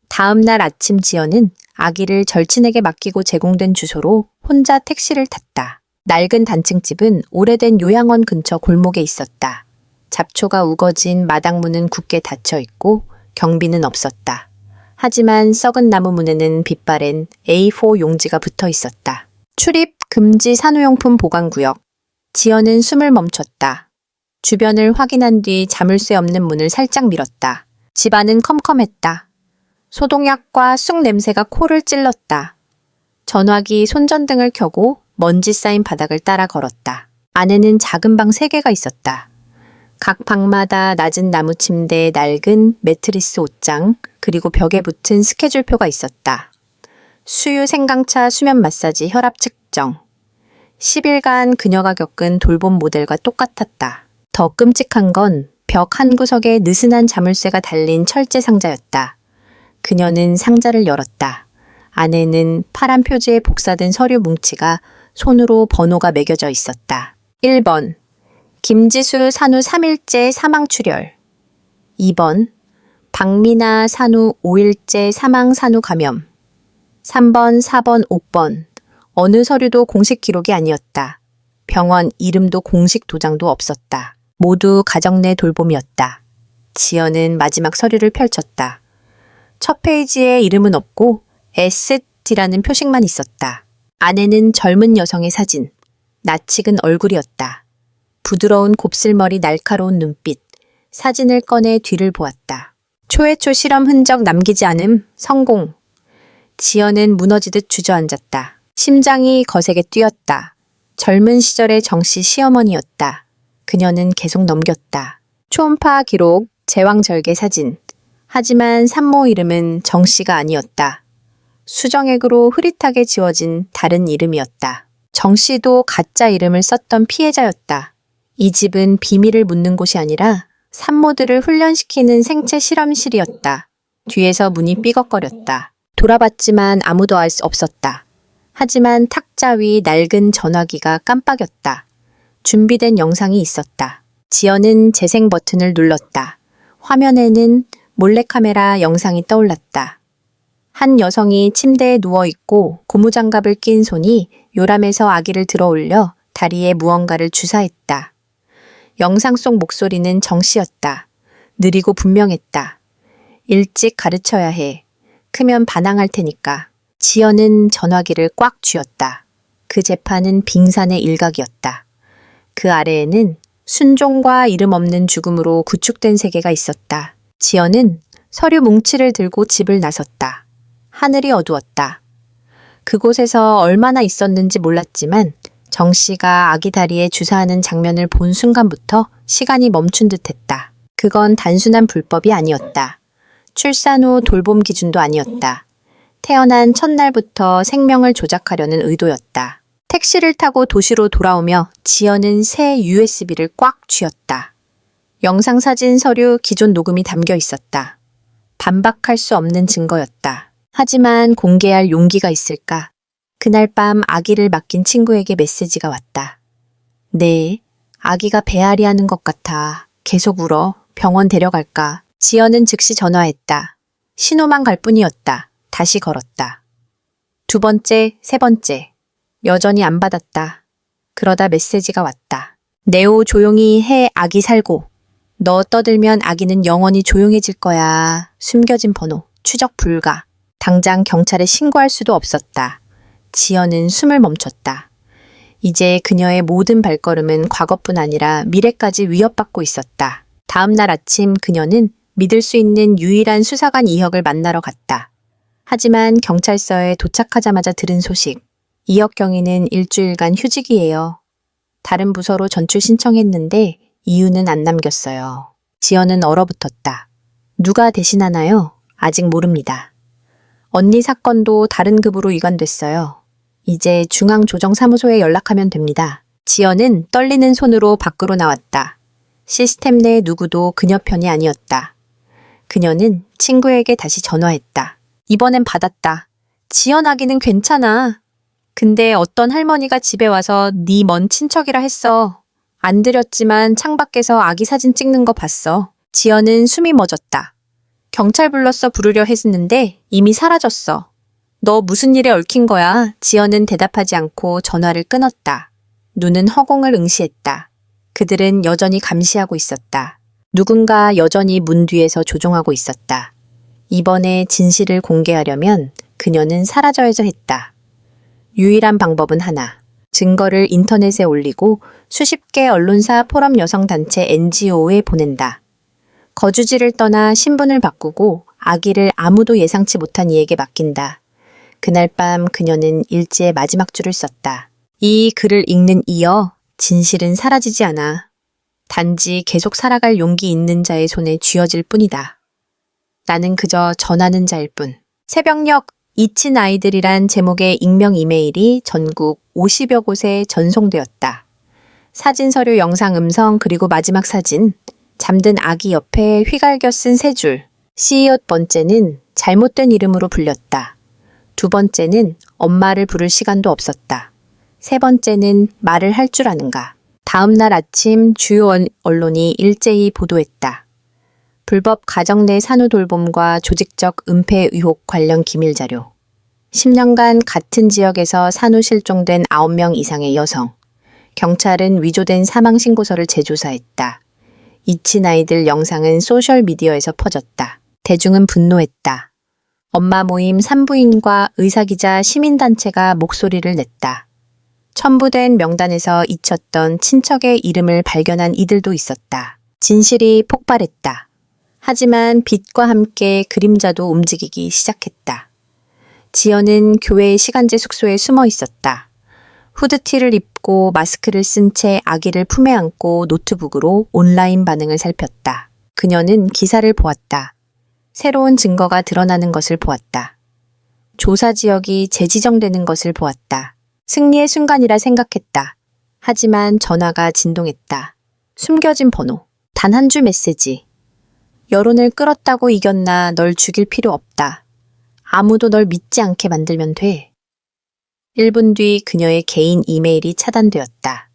다음 날 아침 지연은 아기를 절친에게 맡기고 제공된 주소로 혼자 택시를 탔다. 낡은 단층집은 오래된 요양원 근처 골목에 있었다. 잡초가 우거진 마당문은 굳게 닫혀 있고 경비는 없었다. 하지만 썩은 나무 문에는 빛바랜 A4 용지가 붙어 있었다. 출입 금지 산후용품 보관구역. 지연은 숨을 멈췄다. 주변을 확인한 뒤 자물쇠 없는 문을 살짝 밀었다. 집안은 컴컴했다. 소독약과 쑥 냄새가 코를 찔렀다. 전화기 손전등을 켜고 먼지 쌓인 바닥을 따라 걸었다. 안에는 작은 방 3개가 있었다. 각 방마다 낮은 나무 침대, 낡은 매트리스 옷장, 그리고 벽에 붙은 스케줄표가 있었다. 수유 생강차 수면 마사지 혈압 측정. 10일간 그녀가 겪은 돌봄 모델과 똑같았다. 더 끔찍한 건 벽 한 구석에 느슨한 자물쇠가 달린 철제 상자였다. 그녀는 상자를 열었다. 안에는 파란 표지에 복사된 서류 뭉치가 손으로 번호가 매겨져 있었다. 1번 김지수 산후 3일째 사망 출혈. 2번 박미나 산후 5일째 사망 산후 감염. 3번, 4번, 5번. 어느 서류도 공식 기록이 아니었다. 병원 이름도 공식 도장도 없었다. 모두 가정 내 돌봄이었다. 지연은 마지막 서류를 펼쳤다. 첫 페이지에 이름은 없고 ST라는 표식만 있었다. 안에는 젊은 여성의 사진, 낯익은 얼굴이었다. 부드러운 곱슬머리, 날카로운 눈빛, 사진을 꺼내 뒤를 보았다. 초회초 실험 흔적 남기지 않음, 성공. 지연은 무너지듯 주저앉았다. 심장이 거세게 뛰었다. 젊은 시절의 정씨 시어머니였다. 그녀는 계속 넘겼다. 초음파 기록, 제왕절개 사진. 하지만 산모 이름은 정씨가 아니었다. 수정액으로 흐릿하게 지워진 다른 이름이었다. 정씨도 가짜 이름을 썼던 피해자였다. 이 집은 비밀을 묻는 곳이 아니라 산모들을 훈련시키는 생체 실험실이었다. 뒤에서 문이 삐걱거렸다. 돌아봤지만 아무도 알 수 없었다. 하지만 탁자 위 낡은 전화기가 깜빡였다. 준비된 영상이 있었다. 지연은 재생 버튼을 눌렀다. 화면에는 몰래카메라 영상이 떠올랐다. 한 여성이 침대에 누워있고 고무장갑을 낀 손이 요람에서 아기를 들어 올려 다리에 무언가를 주사했다. 영상 속 목소리는 정씨였다. 느리고 분명했다. 일찍 가르쳐야 해. 크면 반항할 테니까. 지연은 전화기를 꽉 쥐었다. 그 재판은 빙산의 일각이었다. 그 아래에는 순종과 이름 없는 죽음으로 구축된 세계가 있었다. 지연은 서류 뭉치를 들고 집을 나섰다. 하늘이 어두웠다. 그곳에서 얼마나 있었는지 몰랐지만 정 씨가 아기 다리에 주사하는 장면을 본 순간부터 시간이 멈춘 듯했다. 그건 단순한 불법이 아니었다. 출산 후 돌봄 기준도 아니었다. 태어난 첫날부터 생명을 조작하려는 의도였다. 택시를 타고 도시로 돌아오며 지연은 새 USB를 꽉 쥐었다. 영상, 사진, 서류, 기존 녹음이 담겨 있었다. 반박할 수 없는 증거였다. 하지만 공개할 용기가 있을까? 그날 밤 아기를 맡긴 친구에게 메시지가 왔다. 네, 아기가 배앓이 하는 것 같아. 계속 울어. 병원 데려갈까? 지연은 즉시 전화했다. 신호만 갈 뿐이었다. 다시 걸었다. 2번째, 3번째. 여전히 안 받았다. 그러다 메시지가 왔다. 네오 조용히 해 아기 살고. 너 떠들면 아기는 영원히 조용해질 거야. 숨겨진 번호, 추적 불가. 당장 경찰에 신고할 수도 없었다. 지연은 숨을 멈췄다. 이제 그녀의 모든 발걸음은 과거뿐 아니라 미래까지 위협받고 있었다. 다음 날 아침 그녀는 믿을 수 있는 유일한 수사관 이혁을 만나러 갔다. 하지만 경찰서에 도착하자마자 들은 소식. 이혁 경위는 일주일간 휴직이에요. 다른 부서로 전출 신청했는데 이유는 안 남겼어요. 지연은 얼어붙었다. 누가 대신하나요? 아직 모릅니다. 언니 사건도 다른 급으로 이관됐어요. 이제 중앙조정사무소에 연락하면 됩니다. 지연은 떨리는 손으로 밖으로 나왔다. 시스템 내 누구도 그녀 편이 아니었다. 그녀는 친구에게 다시 전화했다. 이번엔 받았다. 지연 아기는 괜찮아. 근데 어떤 할머니가 집에 와서 네 먼 친척이라 했어. 안 드렸지만 창밖에서 아기 사진 찍는 거 봤어. 지연은 숨이 멎었다. 경찰 불렀어 부르려 했는데 이미 사라졌어. 너 무슨 일에 얽힌 거야? 지연은 대답하지 않고 전화를 끊었다. 눈은 허공을 응시했다. 그들은 여전히 감시하고 있었다. 누군가 여전히 문 뒤에서 조종하고 있었다. 이번에 진실을 공개하려면 그녀는 사라져야죠 했다. 유일한 방법은 하나. 증거를 인터넷에 올리고 수십 개 언론사 포럼 여성단체 NGO에 보낸다. 거주지를 떠나 신분을 바꾸고 아기를 아무도 예상치 못한 이에게 맡긴다. 그날 밤 그녀는 일지의 마지막 줄을 썼다. 이 글을 읽는 이여, 진실은 사라지지 않아. 단지 계속 살아갈 용기 있는 자의 손에 쥐어질 뿐이다. 나는 그저 전하는 자일 뿐. 새벽녘 잊힌 아이들이란 제목의 익명 이메일이 전국 50여 곳에 전송되었다. 사진, 서류, 영상, 음성, 그리고 마지막 사진. 잠든 아기 옆에 휘갈겨 쓴 세 줄. 첫 번째는 잘못된 이름으로 불렸다. 두 번째는 엄마를 부를 시간도 없었다. 세 번째는 말을 할 줄 아는가. 다음 날 아침 주요 언론이 일제히 보도했다. 불법 가정 내 산후 돌봄과 조직적 은폐 의혹 관련 기밀 자료. 10년간 같은 지역에서 산후 실종된 9명 이상의 여성. 경찰은 위조된 사망 신고서를 재조사했다. 잊힌 아이들 영상은 소셜미디어에서 퍼졌다. 대중은 분노했다. 엄마 모임 산부인과 의사기자 시민단체가 목소리를 냈다. 첨부된 명단에서 잊혔던 친척의 이름을 발견한 이들도 있었다. 진실이 폭발했다. 하지만 빛과 함께 그림자도 움직이기 시작했다. 지연은 교회의 시간제 숙소에 숨어 있었다. 후드티를 입고 마스크를 쓴 채 아기를 품에 안고 노트북으로 온라인 반응을 살폈다. 그녀는 기사를 보았다. 새로운 증거가 드러나는 것을 보았다. 조사 지역이 재지정되는 것을 보았다. 승리의 순간이라 생각했다. 하지만 전화가 진동했다. 숨겨진 번호. 단 한 줄 메시지. 여론을 끌었다고 이겼나 널 죽일 필요 없다. 아무도 널 믿지 않게 만들면 돼. 1분 뒤 그녀의 개인 이메일이 차단되었다.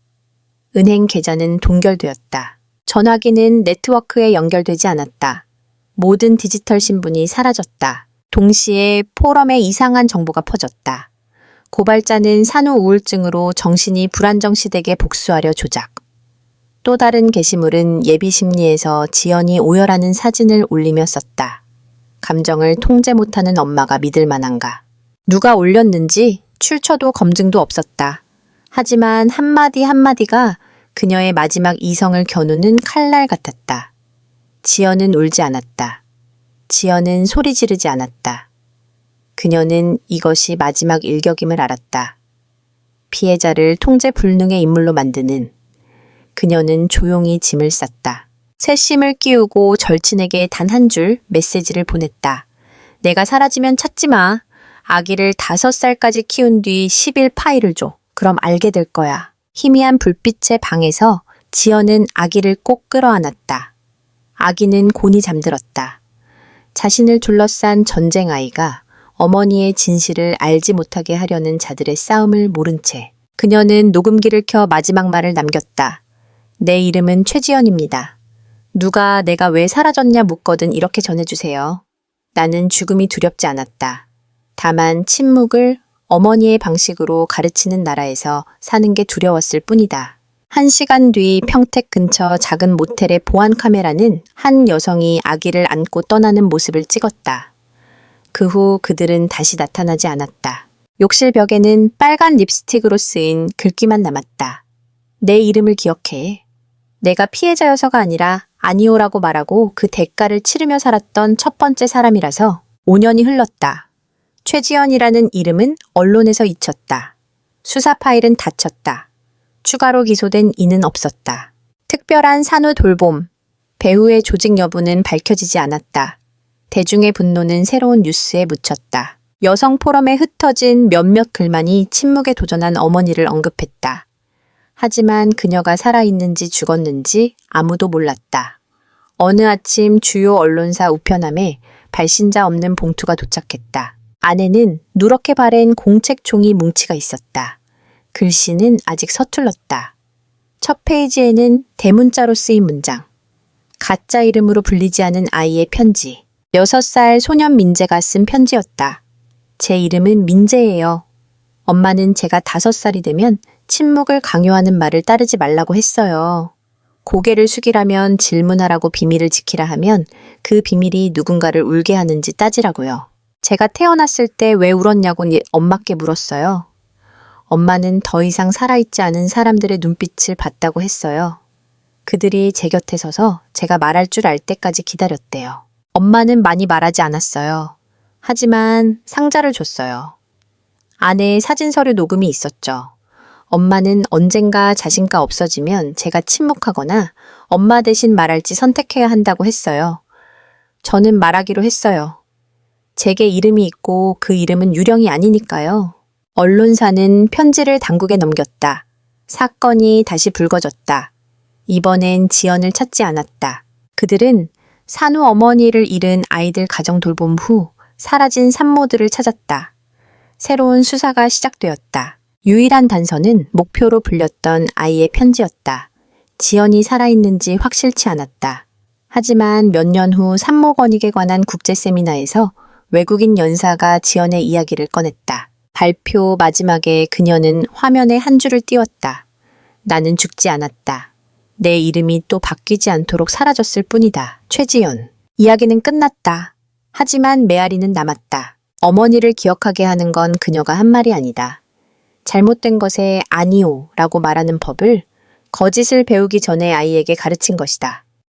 은행 계좌는 동결되었다. 전화기는 네트워크에 연결되지 않았다. 모든 디지털 신분이 사라졌다. 동시에 포럼에 이상한 정보가 퍼졌다. 고발자는 산후 우울증으로 정신이 불안정시되게 복수하려 조작. 또 다른 게시물은 예비 심리에서 지연이 오열하는 사진을 올리며 썼다. 감정을 통제 못하는 엄마가 믿을 만한가. 누가 올렸는지 출처도 검증도 없었다. 하지만 한마디 한마디가 그녀의 마지막 이성을 겨누는 칼날 같았다. 지연은 울지 않았다. 지연은 소리 지르지 않았다. 그녀는 이것이 마지막 일격임을 알았다. 피해자를 통제 불능의 인물로 만드는 그녀는 조용히 짐을 쌌다. 새심을 끼우고 절친에게 단 한 줄 메시지를 보냈다. 내가 사라지면 찾지 마. 아기를 5살까지 키운 뒤 10일 파일을 줘. 그럼 알게 될 거야. 희미한 불빛의 방에서 지연은 아기를 꼭 끌어안았다. 아기는 곤히 잠들었다. 자신을 둘러싼 전쟁 아이가 어머니의 진실을 알지 못하게 하려는 자들의 싸움을 모른 채 그녀는 녹음기를 켜 마지막 말을 남겼다. 내 이름은 최지연입니다. 누가 내가 왜 사라졌냐 묻거든 이렇게 전해주세요. 나는 죽음이 두렵지 않았다. 다만 침묵을 어머니의 방식으로 가르치는 나라에서 사는 게 두려웠을 뿐이다. 1시간 뒤 평택 근처 작은 모텔의 보안 카메라는 한 여성이 아기를 안고 떠나는 모습을 찍었다. 그 후 그들은 다시 나타나지 않았다. 욕실 벽에는 빨간 립스틱으로 쓰인 글귀만 남았다. 내 이름을 기억해. 내가 피해자여서가 아니라 아니오라고 말하고 그 대가를 치르며 살았던 첫 번째 사람이라서 5년이 흘렀다. 최지연이라는 이름은 언론에서 잊혔다. 수사 파일은 닫혔다. 추가로 기소된 이는 없었다. 특별한 산후 돌봄, 배우의 조직 여부는 밝혀지지 않았다. 대중의 분노는 새로운 뉴스에 묻혔다. 여성 포럼에 흩어진 몇몇 글만이 침묵에 도전한 어머니를 언급했다. 하지만 그녀가 살아있는지 죽었는지 아무도 몰랐다. 어느 아침 주요 언론사 우편함에 발신자 없는 봉투가 도착했다. 안에는 누렇게 바랜 공책 종이 뭉치가 있었다. 글씨는 아직 서툴렀다. 첫 페이지에는 대문자로 쓰인 문장. 가짜 이름으로 불리지 않은 아이의 편지. 6살 소년 민재가 쓴 편지였다. 제 이름은 민재예요. 엄마는 제가 5살이 되면 침묵을 강요하는 말을 따르지 말라고 했어요. 고개를 숙이라면 질문하라고 비밀을 지키라 하면 그 비밀이 누군가를 울게 하는지 따지라고요. 제가 태어났을 때 왜 울었냐고 엄마께 물었어요. 엄마는 더 이상 살아있지 않은 사람들의 눈빛을 봤다고 했어요. 그들이 제 곁에 서서 제가 말할 줄 알 때까지 기다렸대요. 엄마는 많이 말하지 않았어요. 하지만 상자를 줬어요. 안에 사진 서류 녹음이 있었죠. 엄마는 언젠가 자신과 없어지면 제가 침묵하거나 엄마 대신 말할지 선택해야 한다고 했어요. 저는 말하기로 했어요. 제게 이름이 있고 그 이름은 유령이 아니니까요. 언론사는 편지를 당국에 넘겼다. 사건이 다시 불거졌다. 이번엔 지연을 찾지 않았다. 그들은 산후 어머니를 잃은 아이들 가정 돌봄 후 사라진 산모들을 찾았다. 새로운 수사가 시작되었다. 유일한 단서는 목표로 불렸던 아이의 편지였다. 지연이 살아있는지 확실치 않았다. 하지만 몇 년 후 산모권익에 관한 국제 세미나에서 외국인 연사가 지연의 이야기를 꺼냈다. 발표 마지막에 그녀는 화면에 한 줄을 띄웠다. 나는 죽지 않았다. 내 이름이 또 바뀌지 않도록 사라졌을 뿐이다. 최지연. 이야기는 끝났다. 하지만 메아리는 남았다. 어머니를 기억하게 하는 건 그녀가 한 말이 아니다. 잘못된 것에 아니오 라고 말하는 법을 거짓을 배우기 전에 아이에게 가르친 것이다.